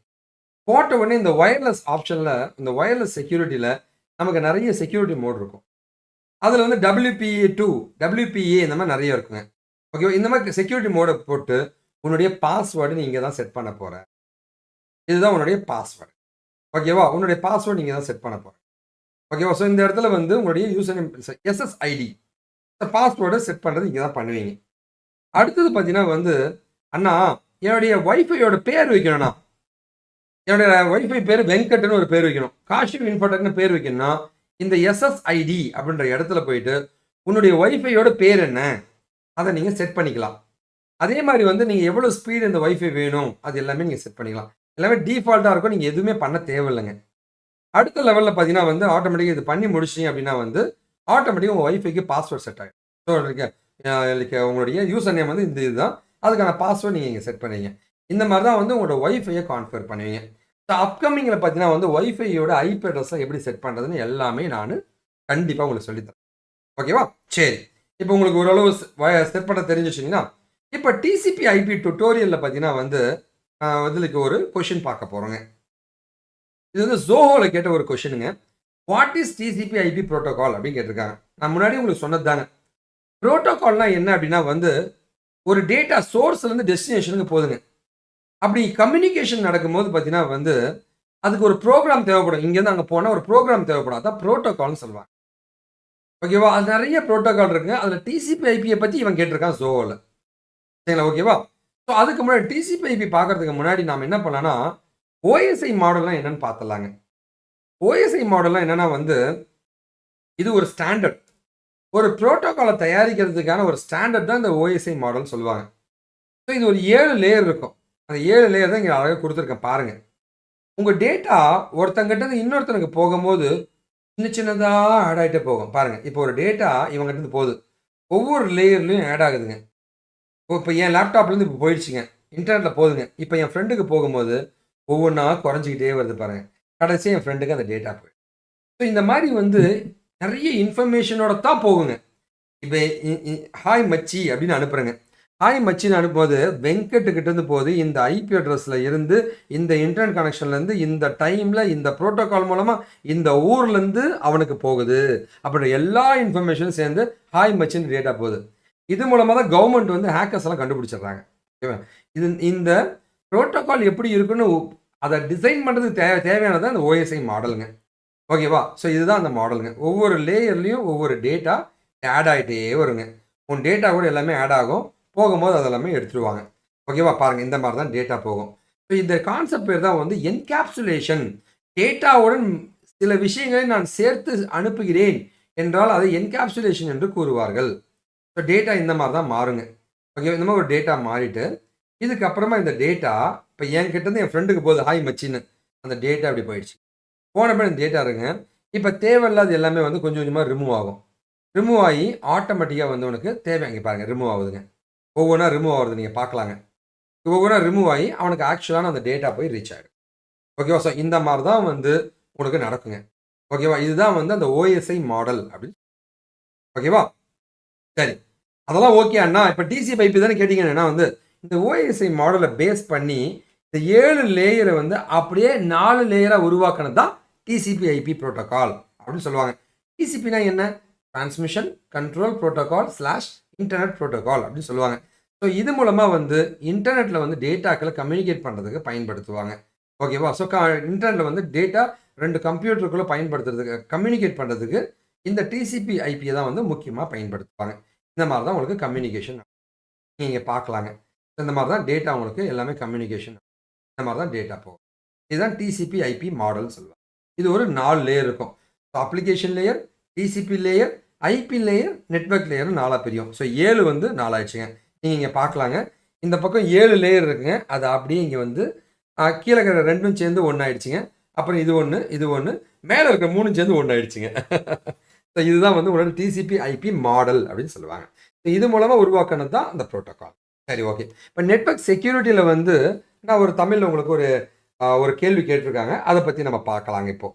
போட்ட உடனே இந்த ஒயர்லெஸ் ஆப்ஷனில் இந்த ஒயர்லெஸ் செக்யூரிட்டியில் நமக்கு நிறைய செக்யூரிட்டி மோட் இருக்கும். அதில் வந்து WPA2, WPA இந்த மாதிரி நிறைய இருக்குங்க. ஓகேவா? இந்த மாதிரி செக்யூரிட்டி மோடை போட்டு உன்னுடைய பாஸ்வேர்டு நீ இங்கே தான் செட் பண்ண போகிற. இதுதான் உன்னுடைய பாஸ்வேர்டு. ஓகேவா? உன்னுடைய பாஸ்வேர்டு நீங்கள் தான் செட் பண்ண போகிற. ஓகேவா? ஸோ இந்த இடத்துல வந்து உங்களுடைய யூசர் நேம் SSID பாஸ்வேர்டை செட் பண்ணுறது இங்கே தான் பண்ணுவீங்க. அடுத்தது பார்த்தீங்கன்னா வந்து அண்ணா என்னுடைய ஒய்ஃபையோட பேர் வைக்கணும்ண்ணா, என்னுடைய ஒய்ஃபை பேர் வெங்கட்னு ஒரு பேர் வைக்கணும், காஷிப் இன்ஃபோடெக்னு பேர் வைக்கணும்னா இந்த SSID அப்படின்ற இடத்துல போயிட்டு உன்னுடைய ஒய்ஃபையோட பேர் என்ன அதை நீங்கள் செட் பண்ணிக்கலாம். அதே மாதிரி வந்து நீங்கள் எவ்வளோ ஸ்பீடு இந்த ஒய்ஃபை வேணும் அது எல்லாமே நீங்கள் செட் பண்ணிக்கலாம். எல்லாமே டிஃபால்ட்டாக இருக்கும். நீங்கள் எதுவுமே பண்ண தேவையில்லைங்க. அடுத்த லெவலில் பார்த்தீங்கன்னா வந்து ஆட்டோமேட்டிக்காக இது பண்ணி முடிச்சிங்க அப்படின்னா வந்து ஆட்டோமேட்டிக்காக உங்கள் ஒய்ஃபைக்கு பாஸ்வேர்ட் செட் ஆகிடும். ஸோ லைக் உங்களுடைய யூசர் நேம் வந்து இந்த இதுதான், அதுக்கான பாஸ்வேர்டு நீங்கள் இங்கே செட் பண்ணுவீங்க. இந்த மாதிரி தான் வந்து உங்களோட ஒய்ஃபையை கான்ஃபிகர் பண்ணுவீங்க. ஸோ அப்கமிங்கில் பார்த்தீங்கன்னா வந்து ஒய்ஃபையோட ஐபி அட்ரஸை எப்படி செட் பண்ணுறதுன்னு எல்லாமே நான் கண்டிப்பாக உங்களுக்கு சொல்லித்தரேன். ஓகேவா? சரி, இப்போ உங்களுக்கு ஓரளவு செட் பண்ண தெரிஞ்சிச்சிங்கன்னா இப்போ டிசிபி ஐபி டுட்டோரியலில் பார்த்தீங்கன்னா வந்து இதுக்கு ஒரு கொஷின் பார்க்க போகிறோங்க. இது வந்து ஜோஹோவில் கேட்ட ஒரு கொஷினுங்க. What is TCP IP protocol அப்படின்னு கேட்டிருக்காங்க. நான் முன்னாடி உங்களுக்கு சொன்னது தாங்க. ப்ரோட்டோகால்னா என்ன அப்படின்னா வந்து ஒரு டேட்டா சோர்ஸ்லேருந்து டெஸ்டினேஷனுக்கு போதுங்க. அப்படி கம்யூனிகேஷன் நடக்கும்போது பார்த்தீங்கன்னா வந்து அதுக்கு ஒரு ப்ரோக்ராம் தேவைப்படும். இங்கேருந்து அங்கே போனால் ஒரு ப்ரோக்ராம் தேவைப்படும். அதான் ப்ரோட்டோகால்னு சொல்லுவாங்க. ஓகேவா? அது நிறைய ப்ரோட்டோகால் இருக்குங்க. அதில் டிசிபி ஐபியை பற்றி இவன் கேட்டிருக்கான் ஜோஹோவில். சரிங்களா? ஓகேவா? ஸோ அதுக்கு முன்னாடி டிசிபி ஐபி பார்க்கறதுக்கு முன்னாடி நாம் என்ன பண்ணலாம்னா ஓஎஸ்ஐ மாடல்லாம் என்னன்னு பார்த்துலாங்க. ஓஎஸ்ஐ மாடல்லாம் என்னன்னா வந்து இது ஒரு ஸ்டாண்டர்ட். ஒரு ப்ரோட்டோகாலை தயாரிக்கிறதுக்கான ஒரு ஸ்டாண்டர்ட் தான் இந்த ஓஎஸ்ஐ மாடல் சொல்லுவாங்க. ஸோ இது ஒரு 7 லேயர் இருக்கும். அந்த 7 லேயர் தான் இங்கே அழகாக கொடுத்துருக்கேன் பாருங்கள். உங்கள் டேட்டா ஒருத்தங்கிட்ட இன்னொருத்தனுக்கு போகும்போது சின்ன சின்னதாக ஆட் ஆகிட்டே போகும். பாருங்கள், இப்போ ஒரு டேட்டா இவங்ககிட்ட போகுது, ஒவ்வொரு லேயர்லையும் ஆட் ஆகுதுங்க. இப்போ என் லேப்டாப்லேருந்து இப்போ போயிடுச்சுங்க, இன்டர்நெட்டில் போகுதுங்க. இப்போ என் ஃப்ரெண்டுக்கு போகும்போது ஒவ்வொன்றா குறைஞ்சிக்கிட்டே வருது பாருங்கள். கடைசியாக என் ஃப்ரெண்டுக்கு அந்த டேட்டா போயிடும். ஸோ இந்த மாதிரி வந்து நிறைய இன்ஃபர்மேஷனோட தான் போகுங்க. இப்போ ஹாய் மச்சி அப்படின்னு அனுப்புகிறேங்க. ஹாய் மச்சின்னு அனுப்பும்போது வெங்கட்டுக்கிட்டேருந்து போகுது இந்த ஐபி அட்ரஸில் இருந்து இந்த இன்டர்நெட் கனெக்ஷன்லேருந்து இந்த டைமில் இந்த ப்ரோட்டோகால் மூலமாக இந்த ஊர்லேருந்து அவனுக்கு போகுது அப்படின்ற எல்லா இன்ஃபர்மேஷனும் சேர்ந்து ஹாய் மச்சின்னு டேட்டா போகுது. இது மூலமாக தான் கவர்மெண்ட் வந்து ஹேக்கர்ஸ் எல்லாம் கண்டுபிடிச்சிடுறாங்க. ஓகேவா? இது இந்த ப்ரோட்டோகால் எப்படி இருக்குன்னு அதை டிசைன் பண்ணுறதுக்கு தேவையானது அந்த ஓஎஸ்ஐ மாடலுங்க. ஓகேவா? ஸோ இதுதான் அந்த மாடலுங்க. ஒவ்வொரு லேயர்லேயும் ஒவ்வொரு டேட்டா ஆட் ஆகிட்டே வருங்க. உன் டேட்டா கூட எல்லாமே ஆட் ஆகும், போகும்போது அதெல்லாமே எடுத்துருவாங்க. ஓகேவா? பாருங்கள், இந்த மாதிரி தான் டேட்டா போகும். ஸோ இந்த கான்செப்ட் பேர் தான் வந்து என்கேப்சுலேஷன். டேட்டாவுடன் சில விஷயங்களை நான் சேர்த்து அனுப்புகிறேன் என்றால் அதை என்கேப்சுலேஷன் என்று கூறுவார்கள். ஸோ டேட்டா இந்த மாதிரி தான் மாறுங்க. ஓகே, இந்த மாதிரி ஒரு டேட்டா மாறிட்டு இதுக்கப்புறமா இந்த டேட்டா இப்போ என்கிட்டருந்து என் ஃப்ரெண்டுக்கு போகுது ஹாய் மச்சின்னு, அந்த டேட்டா அப்படி போயிடுச்சு. போனப்போ இந்த டேட்டா இருங்க, இப்போ தேவையில்லாத எல்லாமே வந்து கொஞ்சம் கொஞ்சமாக ரிமூவ் ஆகும். ரிமூவ் ஆகி ஆட்டோமேட்டிக்காக வந்து உனக்கு தேவை இங்கே பாருங்கள் ரிமூவ் ஆகுதுங்க. ஒவ்வொன்றா ரிமூவ் ஆகுது, நீங்கள் பார்க்கலாங்க. ஒவ்வொன்றா ரிமூவ் ஆகி அவனுக்கு ஆக்சுவலான அந்த டேட்டா போய் ரீச் ஆகிடும். ஓகேவா? ஸோ இந்த மாதிரி தான் வந்து உங்களுக்கு நடக்குங்க. ஓகேவா? இதுதான் வந்து அந்த ஓஎஸ்ஐ மாடல் அப்படின்னு. ஓகேவா? சரி, அதெல்லாம் ஓகே அண்ணா. இப்போ டிசிபி ஐபி தானே கேட்டீங்கன்னா வந்து இந்த ஓஎஸ்ஐ மாடலை பேஸ் பண்ணி இந்த 7 லேயரை வந்து அப்படியே 4 லேயராக உருவாக்கினது தான் டிசிபி ஐபி ப்ரோட்டோகால் அப்படின்னு சொல்லுவாங்க. டிசிபினா என்ன? Transmission control protocol slash internet protocol அப்படின்னு சொல்லுவாங்க. ஸோ இது மூலமாக வந்து இன்டர்நெட்டில் வந்து டேட்டாக்களை கம்யூனிகேட் பண்ணுறதுக்கு பயன்படுத்துவாங்க. ஓகேவா? ஸோ இன்டர்நெட்டில் வந்து டேட்டா 2 கம்ப்யூட்டருக்குள்ளே பயன்படுத்துறதுக்கு கம்யூனிகேட் பண்ணுறதுக்கு இந்த டிசிபி ஐபியை தான் வந்து முக்கியமாக பயன்படுத்துவாங்க. இந்த மாதிரி தான் உங்களுக்கு கம்யூனிகேஷன் நீங்கள் பார்க்கலாங்க. இந்த மாதிரி தான் டேட்டா உங்களுக்கு எல்லாமே கம்யூனிகேஷன், இந்த மாதிரி தான் டேட்டா போகும். இதுதான் டிசிபி ஐபி மாடல் சொல்லுவாங்க. இது ஒரு 4 லேயர் இருக்கும். So application layer, TCP layer, IP layer, network layer 4 பிரியும். ஸோ 7 வந்து 4 ஆயிடுச்சுங்க. நீங்கள் இங்கே பார்க்கலாங்க. இந்த பக்கம் 7 லேயர் இருக்குங்க. அது அப்படியே இங்கே வந்து கீழே இருக்கிற 2ம் சேர்ந்து 1 ஆயிடுச்சுங்க. அப்புறம் இது 1, இது 1, மேலே இருக்கிற 3ம் சேர்ந்து 1 ஆயிடுச்சுங்க. ஸோ இதுதான் வந்து உங்களோட டிசிபி ஐபி மாடல் அப்படின்னு சொல்லுவாங்க. ஸோ இது மூலமாக உருவாக்கினது தான் அந்த ப்ரோட்டோகால். சரி, ஓகே. இப்போ நெட்வொர்க் செக்யூரிட்டியில் வந்து நான் ஒரு தமிழில் உங்களுக்கு ஒரு கேள்வி கேட்டிருக்காங்க. அதை பற்றி நம்ம பார்க்கலாங்க. இப்போ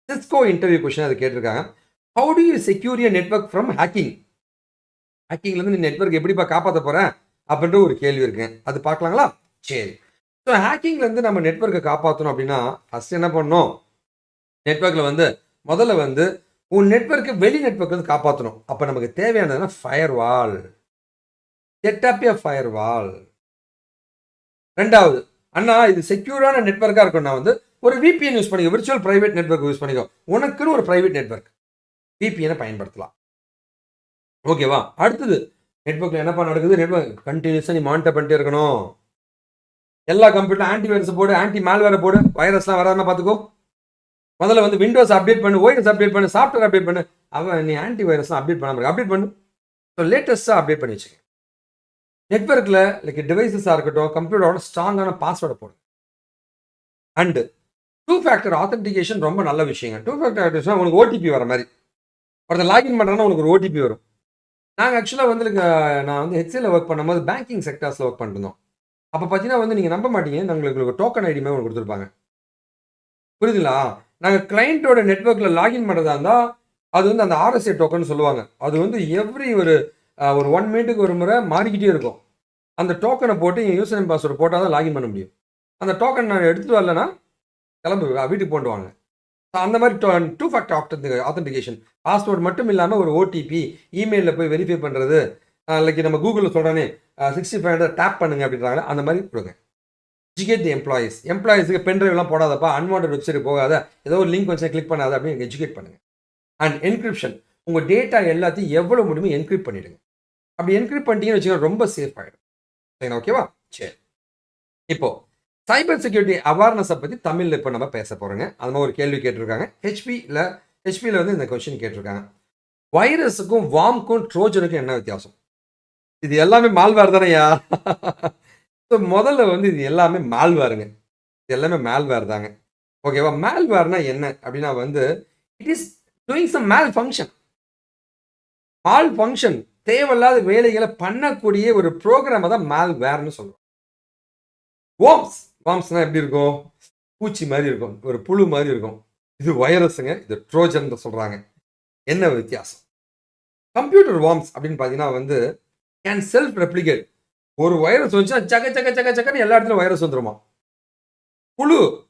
சிஸ்கோ இன்டர்வியூ கொஸ்டின் அது கேட்டிருக்காங்க. How do you secure your network from hacking? ஹேக்கிங்லேருந்து நீ நெட்வொர்க் எப்படிப்பா காப்பாற்ற போகிறேன் அப்படின்ற ஒரு கேள்வி இருக்குங்க. அது பார்க்கலாங்களா? சரி. ஸோ ஹேக்கிங்லேருந்து நம்ம நெட்வொர்க்கை காப்பாற்றணும் அப்படின்னா ஃபஸ்ட் என்ன பண்ணணும்? நெட்வொர்க்கில் வந்து முதல்ல வந்து உன் நெட்வொர்க்கை வெளி நெட்வொர்க் வந்து காப்பாற்றணும். அப்போ நமக்கு தேவையானதுன்னா ஃபயர் வால், செட்டப் ஏ ஃபயர் வால். ரெண்டாவது, அண்ணா இது செக்யூரான நெட்வொர்க்காக இருக்கும்னா வந்து ஒரு விபிஎன் யூஸ் பண்ணிக்கோ, விர்ச்சுவல் பிரைவேட் நெட்வொர்க் யூஸ் பண்ணிக்கோ. உனக்குன்னு ஒரு பிரைவேட் நெட்வொர்க் விபிஎனை பயன்படுத்தலாம். ஓகேவா? அடுத்தது நெட்வொர்க்கில் என்னப்பா நடக்குது? நெட்வொர்க் கண்டினியூஸாக நீ மானிட்டர் பண்ணிட்டே இருக்கணும். எல்லா கம்ப்யூட்டர் ஆன்டி வைரஸ் போடு, ஆன்டி மால்வேரை போடு, வைரஸ்லாம் வராமல் பார்த்துக்கோ. முதல்ல வந்து விண்டோஸ் அப்டேட் பண்ணு, ஓஎஸ் அப்டேட் பண்ணு, சாஃப்ட்வேர் அப்டேட் பண்ணு. அவன் நீ ஆன்டி வைரஸ்லாம் அப்டேட் பண்ணாமல் அப்டேட் பண்ணு. ஸோ லேட்டஸ்ட்டாக அப்டேட் பண்ணி வச்சுக்க. நெட்வொர்க்கில் லைக் டிவைசஸாக இருக்கட்டும், கம்ப்யூட்டரோட ஸ்ட்ராங்கான பாஸ்வேர்டை போடு. அண்டு 2 ஃபேக்டர் ஆத்தென்டிகேஷன் ரொம்ப நல்ல விஷயங்க. 2 ஃபேக்டர் ஆத்தென்டிகேஷன் உங்களுக்கு ஓடிபி வர மாதிரி. ஒருத்தர் லாகின் பண்ணுறேன்னா உங்களுக்கு ஒரு ஓடிபி வரும். நாங்கள் ஆக்சுவலாக வந்து நான் வந்து ஹெச்சியில் ஒர்க் பண்ணும்போது பேங்கிங் செக்டர்ஸில் ஒர்க் பண்ணிருந்தோம். அப்போ பார்த்தீங்கன்னா வந்து நீங்கள் நம்ப மாட்டீங்க, உங்களுக்கு டோக்கன் ஐடி மாதிரி ஒன்று கொடுத்துருப்பாங்க. புரியுதுங்களா? நாங்கள் கிளைண்ட்டோட நெட்வொர்க்கில் லாகின் பண்ணுறதா இருந்தால் அது வந்து அந்த ஆர்எஸ்ஏ டோக்கன் சொல்லுவாங்க. அது வந்து எவ்ரி ஒரு 1 மினிட்டுக்கு ஒரு முறை மாறிக்கிட்டே இருக்கும். அந்த டோக்கனை போட்டு எங்கள் யூசர் நேம் பாஸ்வேர்டு போட்டால் தான் லாகின் பண்ண முடியும். அந்த டோக்கன் நான் எடுத்துகிட்டு வரலன்னா கிளம்பு வீட்டுக்கு போட்டு வாங்க. அந்த மாதிரி 2 ஃபேக்டர் ஆத்தென்டிகேஷன் பாஸ்வேர்டு மட்டும் இல்லாமல் ஒரு ஓடிபி, இமெயிலில் போய் வெரிஃபை பண்ணுறது, லைக் நம்ம கூகுளில் சொல்கிறானே 6500 டேப் பண்ணுங்க அப்படின்றாங்களே, அந்த மாதிரி கொடுங்க. எஜுகேட் தி எம்ப்ளாயிஸுக்கு பென்ட்ரைவ்லாம் போடாதப்பா, அன்வான்ட் வெப்சைட் போகாத, ஏதோ ஒரு லிங்க் வச்சு கிளிக் பண்ணாத அப்படின்னு எஜுகேட் பண்ணுங்கள். அண்ட் என்கிரிப்ஷன், உங்கள் டேட்டா எல்லாத்தையும் எவ்வளோ முடியுமோ என்கிரிப்ட் பண்ணிவிடுங்க. அப்படி என்கிரிப்ட் பண்ணிட்டீங்கன்னு வச்சுக்கோங்க, ரொம்ப சேஃப் ஆகிடும். சரிங்களா? ஓகேவா? சரி. இப்போ சைபர் செக்யூரிட்டி அவேர்னஸை பற்றி தமிழில் இப்போ நம்ம பேச போகிறோங்க. அது மாதிரி ஒரு கேள்வி கேட்டிருக்காங்க. ஹெச்பியில் வந்து இந்த கொஸ்டின் கேட்டிருக்காங்க. வைரஸுக்கும் வார்முக்கும் ட்ரோஜனுக்கும் என்ன வித்தியாசம்? இது எல்லாமே மால்வேர் தானேயா? ஸோ முதல்ல வந்து இது எல்லாமே மால்வேருங்க. இது எல்லாமே மால்வேர் தாங்க. ஓகேவா? மால்வேர்னா என்ன அப்படின்னா வந்து it is doing some malfunction தேவையில்லாத வேலைகளை பண்ணக்கூடிய ஒரு ப்ரோக்ராமை தான் மால்வேர்னு சொல்லுவோம். வார்ம்ஸ்னா எப்படி இருக்கும்? பூச்சி மாதிரி இருக்கும், ஒரு புழு மாதிரி இருக்கும். இது வைரஸுங்க, இது ட்ரோஜன் சொல்றாங்க. என்ன வித்தியாசம்? கம்ப்யூட்டர் வார்ம்ஸ் அப்படின்னு பார்த்தீங்கன்னா வந்து கேன் செல்ஃப் ரெப்ளிகேட். ஒரு வைரஸ் வந்துச்சுன்னா சக்கன்னு எல்லா இடத்துலையும் வைரஸ் வந்துருமா.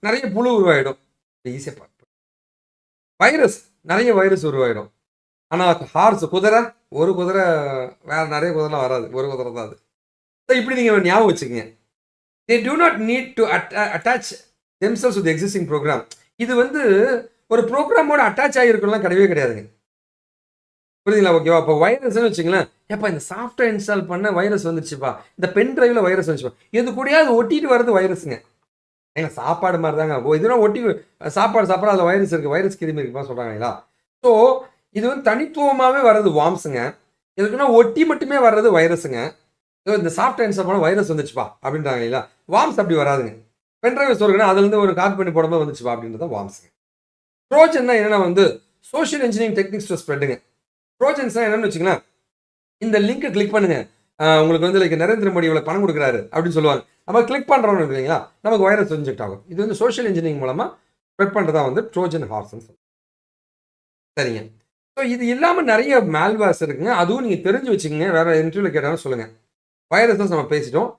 நிறைய புழு உருவாயிடும். ஈஸியாக பார்ப்போம். வைரஸ் நிறைய வைரஸ் உருவாயிடும். ஆனால் குதிரை, ஒரு குதிரை வேற நிறைய குதிரைலாம் வராது, ஒரு குதிரை தான் அது. ஸோ இப்படி நீங்கள் ஞாபகம் வச்சுக்கோங்க. They do not need to attach themselves to the existing program. இது வந்து ஒரு ப்ரோக்ராமோட அட்டாச் ஆகிருக்கலாம் கிடையவே கிடையாதுங்க. புரியுதுங்களா? ஓகேவா? இப்போ வைரஸ்ன்னு வச்சுங்களேன், ஏப்பா இந்த சாஃப்ட்வேர் இன்ஸ்டால் பண்ண வைரஸ் வந்துருச்சுப்பா, இந்த பென் டிரைவில் வைரஸ் வந்துச்சுப்பா, எது கூடயாவது ஒட்டிட்டு வர்றது வைரஸுங்க. ஏங்க சாப்பாடு மாதிரி தாங்க. இதெல்லாம் ஒட்டி சாப்பாடு சாப்பிட அதில் வைரஸ் இருக்குது, வைரஸ் கிருமி இருக்குமா சொல்கிறாங்களா? ஸோ இது வந்து தனித்துவமாகவே வர்றது வார்ம்ஸுங்க. எதுக்குன்னா ஒட்டி மட்டுமே வர்றது வைரஸுங்க. ஸோ இந்த சாஃப்ட் ஹேண்ட்ஸை போனால் வைரஸ் வந்துச்சுப்பா அப்படின்றாங்க இல்லைங்களா? வார்ம்ஸ் அப்படி வராதுங்க. பென்ட்ரைவ் சொருக்குன்னா அதுலேருந்து ஒரு காப்பி பண்ணி போடும்போது வந்துச்சுப்பா அப்படின்றது தான் வார்ம்ஸுங்க. ட்ரோஜன்னா என்னென்னா வந்து சோஷியல் இன்ஜினியரிங் டெக்னிக்ஸ் டு ஸ்ப்ரெட்டுங்க. ட்ரோஜன்ஸ்னால் என்னென்னு வச்சுங்களேன், இந்த லிங்கை கிளிக் பண்ணுங்க, உங்களுக்கு வந்து லைக் நரேந்திர மோடி இவ்வளோ பணம் கொடுக்குறாரு அப்படின்னு சொல்லுவாங்க. நம்ம கிளிக் பண்ணுறோம்னு இல்லைங்களா, நமக்கு வைரஸ் இன்ஜெக்ட் ஆகும். இது வந்து சோஷியல் இன்ஜினியரிங் மூலமாக ஸ்ப்ரெட் பண்ணுறதா வந்து ட்ரோஜன் ஹார்ஸ்ன்னு சொல்லுவாங்க. சரிங்க. ஸோ இது இல்லாமல் நிறைய மேல்வேர்ஸ் இருக்குங்க. அதுவும் நீங்கள் தெரிஞ்சு வச்சுக்கோங்க. வேறு இன்டர்வியூவில் கேட்டாலும் சொல்லுங்கள். வைரஸஸ் நம்ம பேசிட்டோம்.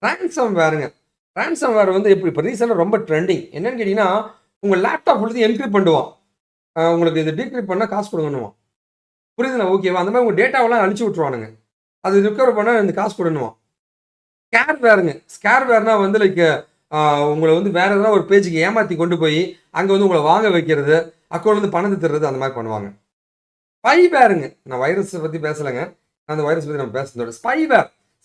ரேன்சம் வேறுங்க. ரேன்சம் வேர் வந்து இப்போ ரீசெண்டாக ரொம்ப ட்ரெண்டிங். என்னன்னு கேட்டிங்கன்னா, உங்கள் லேப்டாப் உள்ளது என்கிரிப்ட் பண்ணுவான். உங்களுக்கு இது டீக்ரிப்ட் பண்ணால் காசு கொடுங்கன்னுவான். புரியுதுண்ணா? ஓகேவா? அந்த மாதிரி உங்கள் டேட்டாவெல்லாம் அழிச்சு விட்ருவானுங்க. அது ரிக்கவர் பண்ணால் இந்த காசு கொடுன்னுவான். ஸ்கேர் வேறுங்க. ஸ்கேர் வேர்னா வந்து லைக் உங்களை வந்து வேறு எதனா ஒரு பேஜுக்கு ஏமாற்றி கொண்டு போய் அங்கே வந்து உங்களை வாங்க வைக்கிறது, அக்கௌண்ட்லேருந்து பணத்தை தர்றது, அந்த மாதிரி பண்ணுவாங்க. ஸ்பைவேருங்க. நான் வைரஸை பற்றி பேசலைங்க. அந்த வைரஸ் பற்றி நம்ம பேசுறதோட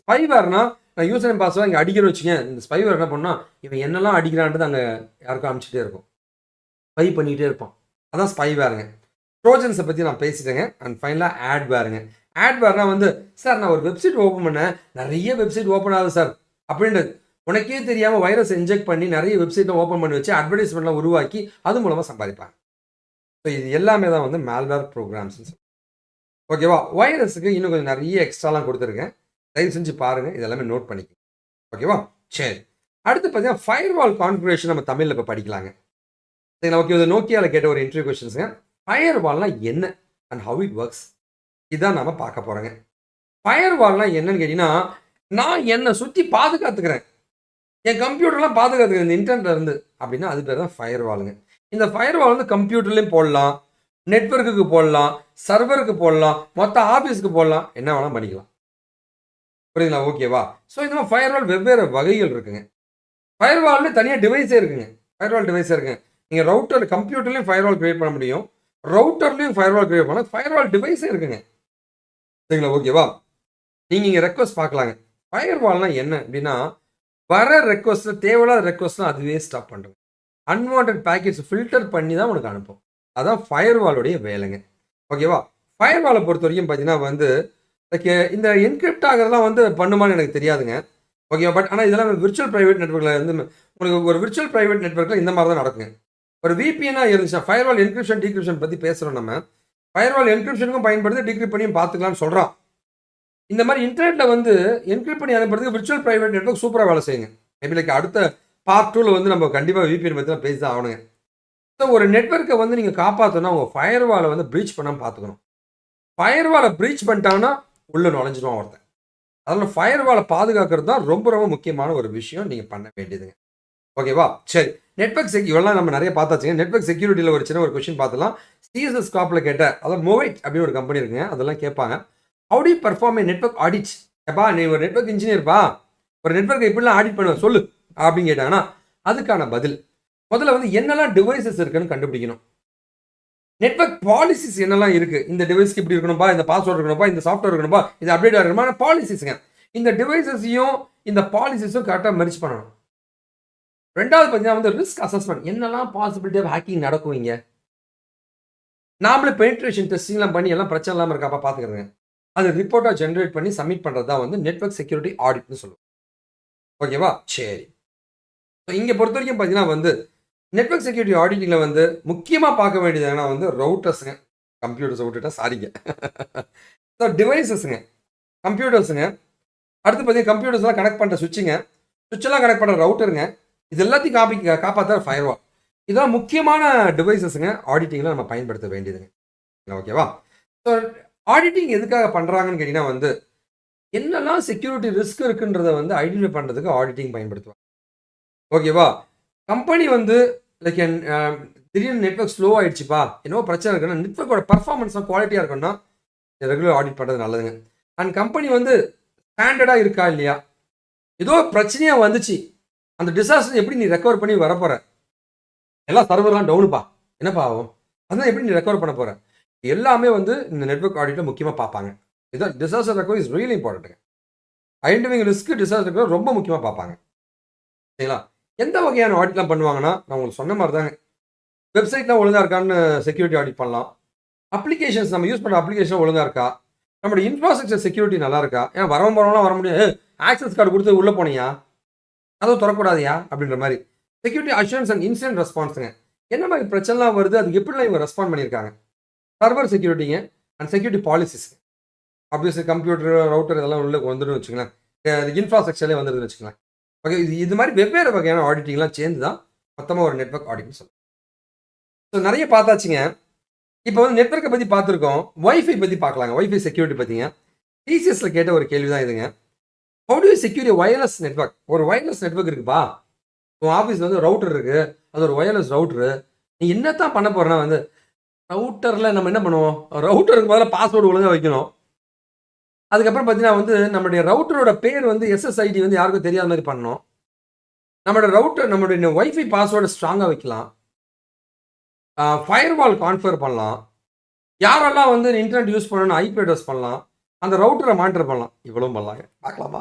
ஸ்பைவேர்னா நான் யூசர் நேம் பாஸ்வேர்டு இங்கே அடிக்கிற வச்சுங்க. இந்த ஸ்பைவேர் என்ன பண்ணால் இவன் என்னெல்லாம் அடிக்கிறான்றது அங்கே யாருக்கும் அனுப்பிச்சிட்டே இருக்கும். ஸ்பை பண்ணிக்கிட்டே இருப்பான். அதான் ஸ்பைவேருங்க. ட்ரோஜன்ஸை பற்றி நான் பேசிட்டேங்க. அண்ட் ஃபைனலாக ஆட்வேருங்க. ஆட்வேர்னா வந்து சார் நான் ஒரு வெப்சைட் ஓப்பன் பண்ணேன், நிறைய வெப்சைட் ஓப்பன் ஆகுது சார் அப்படின்றது. உனக்கே தெரியாமல் வைரஸ் இன்ஜெக்ட் பண்ணி நிறைய வெப்சைட்டை ஓப்பன் பண்ணி வச்சு அட்வர்டைஸ்மெண்ட்லாம் உருவாக்கி அது மூலமாக சம்பாதிப்பாங்க. ஸோ இது எல்லாமே தான் வந்து மேல்வேர் ப்ரோக்ராம்ஸ். ஓகேவா? வைரஸுக்கு இன்னும் கொஞ்சம் நிறைய எக்ஸ்ட்ராலாம் கொடுத்துருக்கேன். தயவு செஞ்சு பாருங்கள், இதெல்லாமே நோட் பண்ணிக்கோங்க. ஓகேவா? சரி. அடுத்து பார்த்தீங்கன்னா ஃபயர்வால் கான்ஃபிகரேஷன் நம்ம தமிழில் இப்போ படிக்கலாங்க. சரிங்களா? ஓகே. இது நோக்கியாவில் கேட்ட ஒரு இன்டர்வியூ கொஸ்டின்ஸுங்க. ஃபயர்வால்னா என்ன அண்ட் ஹவ் இட் ஒர்க்ஸ், இதான் நம்ம பார்க்க போகிறோங்க. ஃபயர்வால்னா என்னன்னு கேட்டிங்கன்னா, நான் என்னை சுற்றி பாதுகாத்துக்கிறேன், என் கம்ப்யூட்டர்லாம் பாதுகாத்துக்கிறேன் இந்த இன்டர்நெட்ல இருந்து அப்படின்னா அது பேர் தான் ஃபயர்வாலுங்க. இந்த ஃபயர்வால் வந்து கம்ப்யூட்டர்லேயும் போடலாம், நெட்வொர்க்குக்கு போடலாம், சர்வருக்கு போடலாம், மொத்த ஆஃபீஸுக்கு போடலாம், என்ன வேணால் பண்ணிக்கலாம். புரியுதுங்களா? ஓகேவா? ஸோ இந்த மாதிரி ஃபயர்வால் வெவ்வேறு வகைகள் இருக்குங்க. ஃபயர்வால்னு தனியாக டிவைஸே இருக்குங்க. ஃபயர்வால் டிவைஸே இருக்குங்க. நீங்கள் ரவுட்டர் கம்ப்யூட்டர்லேயும் ஃபயர்வால் கிரியேட் பண்ண முடியும், ரவுட்டர்லேயும் ஃபயர்வால் கிரியேட் பண்ண ஃபயர்வால் டிவைஸே இருக்குங்க. சரிங்களா? ஓகேவா? நீங்கள் இங்கே ரெக்வஸ்ட் பார்க்கலாங்க. ஃபயர்வால்னா என்ன அப்படின்னா, வர ரெக்வஸ்ட்டில் தேவையில்லாத ரெக்வஸ்ட்லாம் அதுவே ஸ்டாப் பண்ணுறேன். அன்வான்ட் பேக்கெட்ஸ் ஃபில்டர் பண்ணி தான் உனக்கு அனுப்பும். அதான் ஃபயர்வாலுடைய வேலைங்க. ஓகேவா? ஃபயர்வாலை பொறுத்த வரைக்கும் பார்த்தீங்கன்னா வந்து லைக் இந்த என்கிரிப்ட் ஆகிறதுலாம் வந்து பண்ணுமான்னு எனக்கு தெரியாதுங்க. ஓகேவா? பட் ஆனால் இதெல்லாம் விர்ச்சுவல் ப்ரைவேட் நெட்வொர்க்கில் வந்து உங்களுக்கு ஒரு விர்ச்சுவல் ப்ரைவேட் நெட்வொர்க்கில் இந்த மாதிரி தான் நடக்குங்க. ஒரு விபிஎன்னாக இருந்துச்சுன்னா ஃபயர்வால் என்கிரிப்ஷன் டீக்ரிப்ஷன் பற்றி பேசுகிறோம் நம்ம. ஃபயர்வால் என்கிரிப்ஷனுக்கும் பயன்படுத்தி டீக்ரிப்ட் பண்ணியும் பார்த்துக்கலாம்னு சொல்கிறான். இந்த மாதிரி இன்டர்நெட்டில் வந்து என்கிரிப்ட் பண்ணி அனுப்புறதுக்கு விர்ச்சுவல் ப்ரைவேட் நெட்வொர்க் சூப்பராக வேலை செய்யுங்க. மேபி லைக் அடுத்த பார்ட் 2ல் வந்து நம்ம கண்டிப்பாக விபிஎன் பற்றி தான் பேசி தான் ஆகணுங்க. ஸோ ஒரு நெட்வொர்க்கை வந்து நீங்கள் காப்பாற்றணும்னா உங்கள் ஃபயர்வாலை வந்து ப்ரீச் பண்ணாமல் பார்த்துக்கணும். ஃபயர்வாலை ப்ரீச் பண்ணிட்டாங்கன்னா உள்ளே நுழைஞ்சிடுவான் ஒருத்தன். அதனால் ஃபயர்வாலை பாதுகாக்கிறது தான் ரொம்ப ரொம்ப முக்கியமான ஒரு விஷயம் நீங்கள் பண்ண வேண்டியதுங்க. ஓகேவா? சரி. நெட்வொர்க் இவெல்லாம் நம்ம நிறைய பார்த்தாச்சுங்க. நெட்வொர்க் செக்யூரிட்டியில் ஒரு சின்ன ஒரு கொஸ்டின் பார்த்தலாம். சிஎஸ்எஸ் ஸ்காப்பில் கேட்ட அதாவது மோவைட் அப்படின்னு ஒரு கம்பெனி இருக்குங்க, அதெல்லாம் கேட்பாங்க. How do you perform A network audit? எப்பா நீ ஒரு நெட்வொர்க் இன்ஜினியர்ப்பா, ஒரு நெட்வொர்க்கை எப்படிலாம் ஆடிட் பண்ணுவேன் சொல்லு அப்படின்னு கேட்டாங்கன்னா அதுக்கான பதில் முதல்ல வந்து என்னெல்லாம் டிவைசஸ் இருக்குன்னு கண்டுபிடிக்கணும். நெட்வொர்க் பாலிசிஸ் என்னெல்லாம் இருக்குது, இந்த டிவைஸ்க்கு இப்படி இருக்கணும்பா, இந்த பாஸ்வேர்டு இருக்கணும்பா, இந்த சாஃப்ட்வேர் இருக்கணும்பா, இது அப்டேட் ஆகணுமா, பாலிசிஸுங்க. இந்த டிவைசஸையும் இந்த பாலிசிஸும் கரெக்டாக மெர்ஜ் பண்ணணும். ரெண்டாவது பார்த்தீங்கன்னா வந்து ரிஸ்க் அசஸ்மெண்ட். என்னெல்லாம் பாசிபிலிட்டி ஆஃப் ஹேக்கிங் நடக்கும் இங்கே, நாமளே பெனிட்ரேஷன் டெஸ்டிங்லாம் பண்ணி எல்லாம் பிரச்சனை இல்லாமல் இருக்காப்பா பார்த்துக்கிறேங்க. அது ரிப்போர்ட்டாக ஜென்ரேட் பண்ணி சப்மிட் பண்ணுறது தான் வந்து நெட்வொர்க் செக்யூரிட்டி ஆடிட்னு சொல்லுவோம். ஓகேவா? சரி. இங்கே பொறுத்த வரைக்கும் பார்த்தீங்கன்னா வந்து நெட்வொர்க் செக்யூரிட்டி ஆடிட்டிங்கில் வந்து முக்கியமாக பார்க்க வேண்டியது என்னன்னா வந்து ரவுட்டர்ஸுங்க, கம்ப்யூட்டர்ஸை விட்டுட்டா சாரிங்க. ஸோ டிவைசஸுங்க, கம்ப்யூட்டர்ஸுங்க, அடுத்து பார்த்தீங்கன்னா கம்ப்யூட்டர்ஸ்லாம் கனெக்ட் பண்ணுற சுவிட்செல்லாம் கனெக்ட் பண்ணுற ரவுட்டருங்க, இது எல்லாத்தையும் காப்பாற்ற ஃபயர்வால். இதெல்லாம் முக்கியமான டிவைசஸுங்க ஆடிட்டிங்கில் நம்ம பயன்படுத்த வேண்டியதுங்க. ஓகேவா? ஸோ ஆடிட்டிங் எதுக்காக பண்ணுறாங்கன்னு கேட்டிங்கன்னா வந்து என்னெல்லாம் செக்யூரிட்டி ரிஸ்க் இருக்குன்றதை வந்து ஐடென்டிஃபை பண்ணுறதுக்கு ஆடிட்டிங் பயன்படுத்துவாங்க. ஓகேவா? கம்பெனி வந்து லைக் திடீர்னு நெட்வொர்க் ஸ்லோ ஆகிடுச்சுப்பா, என்னவோ பிரச்சனை இருக்குன்னா நெட்வொர்க்கோட பர்ஃபார்மன்ஸ்லாம் குவாலிட்டியாக இருக்குன்னா ரெகுலர் ஆடிட் பண்ணுறது நல்லதுங்க. அண்ட் கம்பெனி வந்து ஸ்டாண்டர்டாக இருக்கா இல்லையா, ஏதோ பிரச்சனையாக வந்துச்சு, அந்த டிசாஸ்டர் எப்படி நீ ரெக்கவர் பண்ணி வரப்போகிற, எல்லாம் சர்வர்லாம் டவுனுப்பா, என்னப்பா ஆகும், அதெல்லாம் எப்படி நீ ரெக்கவர் பண்ண போகிற, எல்லாமே வந்து இந்த நெட்வொர்க் ஆடிட்டில் முக்கியமாக பார்ப்பாங்க. இதுதான் டிசாஸ்டர் ரெக்கவரி இஸ் ரியலி இம்பார்ட்டன்ட்டுங்க. ஐடென்டிஃபைங் ரிஸ்க் டிசாஸ்டர் ரெக்கவரி ரொம்ப முக்கியமாக பார்ப்பாங்க. சரிங்களா? எந்த வகையான ஆடிட்லாம் பண்ணுவாங்கன்னா, நான் உங்களுக்கு சொன்ன மாரி தாங்க. வெப்சைட்லாம் ஒழுங்கா இருக்கான்னு செக்யூரிட்டி ஆடிட் பண்ணலாம். அப்ளிகேஷன்ஸ் நம்ம யூஸ் பண்ற அப்ளிகேஷன் ஒழுங்கா இருக்கா? நம்முடைய இன்ஃப்ராஸ்ட்ரக்சர் செக்யூரிட்டி நல்லா இருக்கா? ஏன்னா வரவன் போறவன்லாம் வர முடியும். ஆக்சஸ் கார்டு குடுத்து உள்ள போனியா? கதவு தொறக்கக்கூடாதுயா? அப்படின்ற மாரி. செக்யூரிட்டி அஷ்யூரன்ஸ் அண்ட் இன்சிடென்ட் ரெஸ்பான்ஸ்ங்க. என்ன மாரி பிரச்சனைலாம் வருது? அதுக்கு எப்படிலாம் இவங்க ரெஸ்பாண்ட் பண்ணியிருக்காங்க? சர்வர் செக்யூரிட்டிங்க and security policies. Obviously computer, router இதெல்லாம் உள்ள வந்துரும்னு வச்சுக்கங்களேன். இன்ஃப்ராஸ்ட்ரக்சர்லயே வந்துருதுன்னு வச்சுக்கங்களேன். ஓகே. இது மாரி வெவ்வேறு வகையான ஆடிட்டிங்லாம் சேர்ந்து தான் மொத்தமா ஒரு நெட்வொர்க் ஆடிட்ன்னு சொல்லுவோம். ஸோ நெறைய பார்த்தாச்சுங்க. இப்போ வந்து நெட்வொர்க்க பத்தி பார்த்துருக்கோம். வைஃபை பத்தி பார்க்கலாங்க. Wifi security பத்திங்க. டிசிஎஸ்ல கேட்ட ஒரு கேள்வி தான் இதுங்க. How do you secure a wireless network? ஒரு வயர்லெஸ் நெட்வொர்க் இருக்குப்பா. உன் ஆஃபீஸ்ல வந்து ரவுட்டர் இருக்கு. அது ஒரு வயர்லெஸ் ரவுட்டரு. நீ என்னத்தான் பண்ண போறன்னா வந்து, ரவுட்டர்ல நம்ம என்ன பண்ணுவோம்? ரவுட்டருக்கு பதிலா பாஸ்வேர்ட் ஒழுங்கா வைக்கணும். அதுக்கப்புறம் பார்த்தீங்கன்னா வந்து, நம்முடைய ரவுட்டரோட பேர் வந்து எஸ்எஸ்ஐடி வந்து யாருக்கும் தெரியாத மாரி பண்ணணும். நம்மளோட ரவுட்டர் நம்மளுடைய வைஃபை பாஸ்வேர்ட ஸ்ட்ராங்கா வைக்கலாம். ஃபயர்வால் கான்ஃபிகர் பண்ணலாம். யாரெல்லாம் வந்து இன்டர்நெட் யூஸ் பண்ணணும்னு ஐபி அட்ரஸ் பண்ணலாம். அந்த ரவுட்டர மானிட்டர் பண்ணலாம். இவ்வளவும் பண்ணலாங்க. பார்க்கலாமா?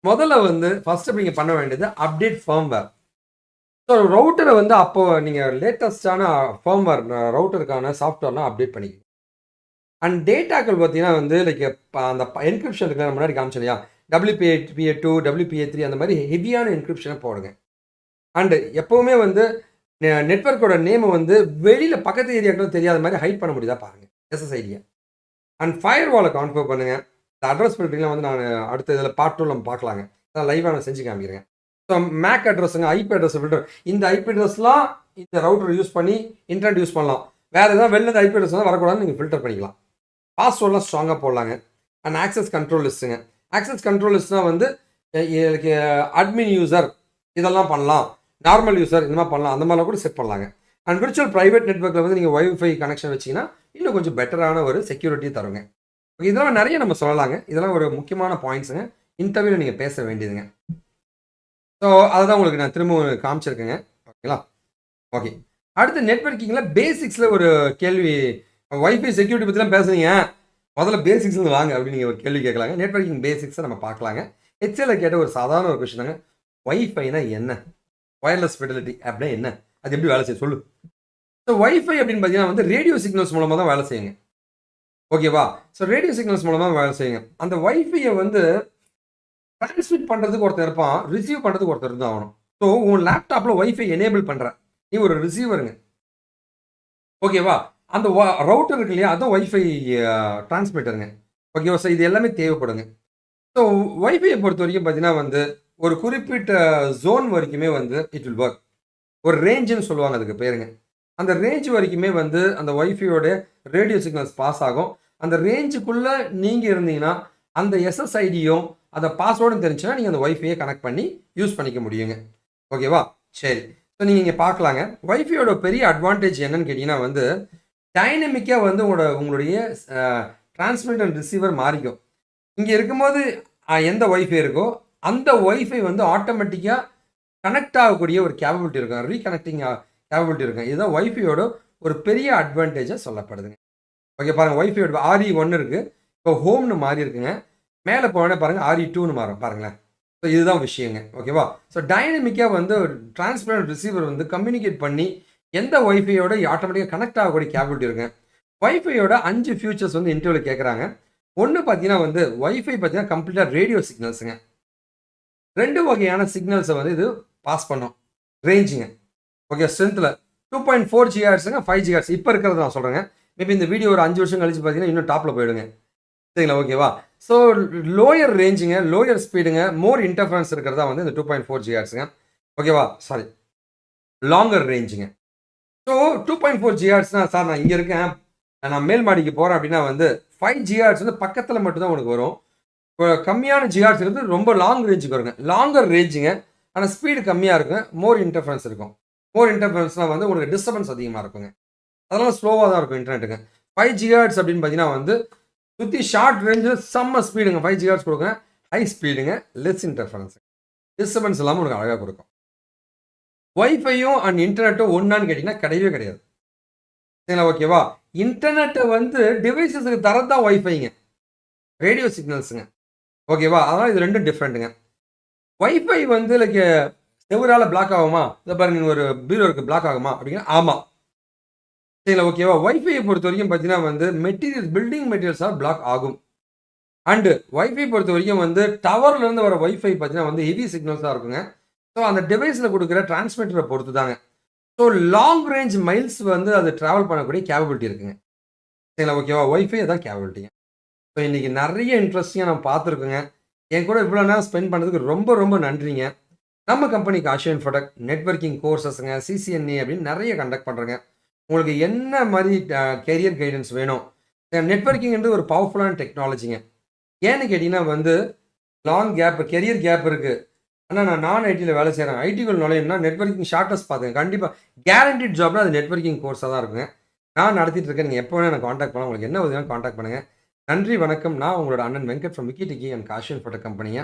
முதல்ல வந்து ஃபர்ஸ்ட் நீங்க பண்ண வேண்டியது அப்டேட் ஃபர்ம்வேர். ஸோ ரவுட்டர வந்து அப்போ நீங்க லேட்டஸ்ட்டான ஃபர்ம்வேர் ரவுட்டருக்கான சாஃப்ட்வேர்லாம் அப்டேட் பண்ணிக்கங்க. அண்ட் டேட்டாக்கள் பார்த்தீங்கன்னா வந்து லைக் அந்த என்கிரிப்ஷன் இருக்குல்ல நான் முன்னாடி காமிச்சேன் இல்லையா? WPA2, WPA3 அந்த மாரி ஹெவியான என்கிரிப்ஷன போடுங்க. அண்ட் எப்பவுமே வந்து நெட்வொர்க்கோட நேம வந்து வெளியில பக்கத்து ஏரியாக்களும் தெரியாத மாரி ஹைட் பண்ண முடியுதா பாருங்க. எஸ்எஸ்ஐடிய. அண்ட் ஃபயர்வால கான்ஃபிகர் பண்ணுங்க. இந்த அட்ரஸ் ஃபில்டரிங்லாம் வந்து நான் அடுத்த இதில பார்ட் 2ல நம்ம பார்க்கலாங்க. நான் லைவா நான் செஞ்சு காமிக்கிறேன். ஸோ மேக் அட்ரஸுங்க, ஐபி அட்ரஸ் ஃபில்டர். இந்த ஐபி அட்ரஸ்லாம் இந்த ரவுட்டர் யூஸ் பண்ணி இன்டர்நெட் யூஸ் பண்ணலாம். வேற ஏதாவது வெளில ஐபி அட்ரஸ் வரக்கூடாதுன்னு நீங்க ஃபில்டர் பண்ணிக்கலாம். பாஸ்வேர்ட்லாம் ஸ்ட்ராங்கா போடலாங்க. அண்ட் ஆக்சஸ் கண்ட்ரோல் லிஸ்ட்டுங்க. ஆக்சஸ் கண்ட்ரோல் லிஸ்ட்னா வந்து அட்மின் யூசர் இதெல்லாம் பண்ணலாம். நார்மல் யூசர் இந்த மாதிரி பண்ணலாம். அந்த மாதிரிலாம் கூட செட் பண்ணலாங்க. அண்ட் விர்ச்சுவல் பிரைவேட் நெட்வொர்க்கில் வந்து நீங்கள் வைஃபை கனெக்ஷன் வச்சிங்கன்னா இன்னும் கொஞ்சம் பெட்டரான ஒரு செக்யூரிட்டி தருங்க. இதெல்லாம் நிறைய நம்ம சொல்லலாங்க. இதெல்லாம் ஒரு முக்கியமான பாயிண்ட்ஸுங்க. இன்டர்வியூவில் நீங்கள் பேச வேண்டியதுங்க. ஸோ அதுதான் உங்களுக்கு நான் திரும்ப காமிச்சிருக்கேங்க. ஓகேங்களா? ஓகே. அடுத்து நெட்வொர்க்கிங்கில் பேசிக்ஸில் ஒரு கேள்வி. வைஃபை செக்யூரிட்டி பற்றிலாம் பேசுறீங்க. முதல்ல பேசிக்ஸ்லேருந்து வாங்க அப்படின்னு நீங்கள் ஒரு கேள்வி கேட்கலாங்க. நெட்வொர்க்கிங் பேசிக்ஸை நம்ம பார்க்கலாங்க. ஹெச்எல்ல கேட்ட ஒரு சாதாரண ஒரு கொஸ்டின் தாங்க. வைஃபைனா என்ன? வயர்லெஸ் ஃபிடலிட்டி அப்படின்னா என்ன? அது எப்படி வேலை செய்ய சொல்லு? ஸோ வைஃபை அப்படின்னு பார்த்தீங்கன்னா வந்து ரேடியோ சிக்னல்ஸ் மூலமாக தான் வேலை செய்யுங்க. ஓகேவா? ஸோ ரேடியோ சிக்னல்ஸ் மூலமா வேலை செய்யுங்க. அந்த வைஃபைய வந்து டிரான்ஸ்மிட் பண்றதுக்கு ஒருத்தன் இருப்பான். ரிசீவ் பண்றதுக்கு ஒருத்தர் இருந்தா ஆகணும். ஸோ உன் லேப்டாப்ல வைஃபை எனேபிள் பண்ற. நீ ஒரு ரிசீவருங்க. ஓகேவா? அந்த ரவுட்டர் இருக்கு இல்லையா? அதுவும் வைஃபை டிரான்ஸ்மிட்டருங்க. ஓகேவா? ஸோ இது எல்லாமே தேவைப்படுங்க. ஸோ வைஃபையை பொறுத்த வரைக்கும் பார்த்தீங்கன்னா வந்து ஒரு குறிப்பிட்ட ஜோன் வரைக்குமே வந்து இட் வில் ஒர்க். ஒரு ரேஞ்சுன்னு சொல்லுவாங்க அதுக்கு பேருங்க. அந்த ரேஞ்ச் வரைக்குமே வந்து அந்த வைஃபையோட ரேடியோ சிக்னல்ஸ் பாஸ் ஆகும். அந்த ரேஞ்சுக்குள்ள நீங்க இருந்தீங்கன்னா அந்த எஸ்எஸ்ஐடியும் அந்த பாஸ்வேர்டும் தெரிஞ்சுன்னா நீங்க அந்த வைஃபையை கனெக்ட் பண்ணி யூஸ் பண்ணிக்க முடியுங்க. ஓகேவா? சரி. ஸோ நீங்க இங்க பார்க்கலாங்க. வைஃபையோட பெரிய அட்வான்டேஜ் என்னன்னு கேட்டீங்கன்னா வந்து டைனமிக்கா வந்து உங்களுடைய டிரான்ஸ்மிட் அண்ட் ரிசீவர் மாறிக்கும். இங்க இருக்கும்போது எந்த வைஃபை இருக்கோ அந்த வைஃபை வந்து ஆட்டோமேட்டிக்கா கனெக்ட் ஆகக்கூடிய ஒரு கேப்பபிலிட்டி இருக்கும். ரீகனெக்டிங் கேப்பபிலிட்டி இருக்கும். இதுதான் வைஃபையோட ஒரு பெரிய அட்வான்டேஜா சொல்லப்படுதுங்க. ஓகே பாருங்க வைஃபையோட RE1 இருக்கு. இப்போ ஹோம்னு மாறி இருக்குங்க. மேலே போனே பாருங்க RE2ன்னு மாறும் பாருங்களேன். ஸோ இதுதான் விஷயங்க. ஓகேவா? ஸோ டைனமிக்கா வந்து டிரான்ஸ்பரண்ட் ரிசீவர் வந்து கம்யூனிகேட் பண்ணி எந்த வைஃபையோட ஆட்டோமேட்டிக்காக கனெக்ட் ஆகக்கூடிய கேப்பபிலிட்டி இருக்குங்க. வைஃபையோட 5 ஃபியூச்சர்ஸ் வந்து இன்டர்வியூல கேட்குறாங்க. ஒன்று பார்த்தீங்கன்னா வந்து வைஃபை பார்த்தீங்கன்னா கம்ப்ளீட்டாக ரேடியோ சிக்னல்ஸுங்க. 2 வகையான சிக்னல்ஸை வந்து இது பாஸ் பண்ணும். ரேஞ்சுங்க. ஓகே ஸ்ட்ரென்த்தில் 2.4 GHzங்க 5 GHz இப்போ இருக்கிறது நான் சொல்கிறேங்க. மேபி இந்த வீடியோ ஒரு 5 வருஷம் கழிச்சு பார்த்தீங்கன்னா இன்னும் டாப்பில் போயிடுங்க. சரிங்களா? ஓகேவா? ஸோ லோயர் ரேஞ்சுங்க, லோயர் ஸ்பீடுங்க, மோர் இன்டர்ஃபரன்ஸ் இருக்கிறதா வந்து இந்த 2.4 GHzங்க. ஓகேவா? சாரி லாங்கர் ரேஞ்சுங்க. ஸோ 2.4 GHzனா சார் நான் இங்கே இருக்கேன், நான் மேல் மாடிக்கு போகிறேன் அப்படின்னா வந்து 5 GHz வந்து பக்கத்தில் மட்டும்தான் உனக்கு வரும். இப்போ கம்மியான GHz இருக்கிறது ரொம்ப லாங் ரேஞ்சுக்கு வருங்க. லாங்கர் ரேஞ்சுங்க. ஆனால் ஸ்பீடு கம்மியாக இருக்குங்க. மோர் இன்டர்ஃபரன்ஸ் இருக்கும். மோர் இன்டர்ஃபரன்ஸ்னால் வந்து உங்களுக்கு டிஸ்டர்பன்ஸ் அதிகமாக இருக்குங்க. அதெல்லாம் ஸ்லோவாக தான் இருக்கும் இன்டர்நெட்டுங்க. 5 GHz அப்படின்னு பார்த்தீங்கன்னா வந்து சுற்றி ஷார்ட் ரேஞ்சில் செம்ம ஸ்பீடுங்க. 5 GHz கொடுங்க. ஹை ஸ்பீடுங்க. Less interference. டிஸ்டர்பன்ஸ் இல்லாமல் உங்களுக்கு அழகாக கொடுக்கும். வைஃபையும் அண்ட் இன்டர்நெட்டும் ஒன்றான்னு கேட்டிங்கன்னா கிடையவே கிடையாது. சரிங்களா? ஓகேவா? இன்டர்நெட்டை வந்து டிவைசஸுக்கு தரது தான் வைஃபைங்க. ரேடியோ சிக்னல்ஸுங்க. ஓகேவா? அதனால் இது ரெண்டும் டிஃப்ரெண்ட்டுங்க. வைஃபை வந்து லைக் செவுரால பிளாக் ஆகுமா? இத பாருங்க ஒரு பீரோ இருக்கு பிளாக் ஆகுமா? அப்படின்னா ஆமா. சரிங்களா ஓகேவா? வைஃபைய பொறுத்தவரைக்கும் பார்த்தீங்கன்னா வந்து பில்டிங் மெட்டீரியல்ஸால பிளாக் ஆகும். அண்ட் வைஃபை பொறுத்தவரைக்கும் வந்து டவர்லேருந்து வர வைஃபை பார்த்தீங்கன்னா வந்து ஹெவி சிக்னல்ஸா இருக்குங்க. ஸோ அந்த டிவைஸ்ல குடுக்குற டிரான்ஸ்மிட்டர பொறுத்து தாங்க. ஸோ லாங் ரேஞ்ச் மைல்ஸ் வந்து அது டிராவல் பண்ணக்கூடிய கேப்பபிலிட்டி இருக்குங்க. சரிங்களா ஓகேவா? வைஃபை அதான் கேப்பபிலிட்டிங்க. ஸோ இன்னைக்கு நெறைய இன்ட்ரஸ்டிங்கா நம்ம பார்த்துருக்கோங்க. என் கூட இவ்வளோ நேரம் ஸ்பெண்ட் பண்ணதுக்கு ரொம்ப ரொம்ப நன்றிங்க. நம்ம கம்பெனிக்கு அஷயன் ஃபோடக் நெட்வொர்க்கிங் கோர்சஸ்ங்க, சிசிஎன்ஏ அப்படின்னு நெறைய கண்டக்ட் பண்றோங்க. உங்களுக்கு என்ன மாரி கேரியர் கைடன்ஸ் வேணும்? நெட்வொர்க்கிங்ன்றது ஒரு பவர்ஃபுல்லான டெக்னாலஜிங்க. ஏன்னு கேட்டீங்கன்னா வந்து, கெரியர் கேப் இருக்கு. ஆனா நான் ஐடில வேலை செய்றேன். ஐடிக்குள்ள நுழையணும்னா நெட்வொர்க்கிங் ஷார்ட்டஸ்ட் பாத்துங்க. கண்டிப்பா கேரண்டீட் ஜாப்னா அது நெட்வொர்க்கிங் கோர்ஸா தான் இருக்குங்க. நான் நடத்திட்டு இருக்கேன். நீங்க எப்ப வேணா என்ன கான்டாக்ட் பண்ணலாம். உங்களுக்கு என்ன உதவி வேணாலும் கான்டாக்ட் பண்ணுங்க. நன்றி, வணக்கம். நான் உங்களோட அண்ணன் வெங்கட் ஃப்ரம் விக்கி டிக்கி அண்ட் காஷியன் ஃபோடக் கம்பெனிங்க.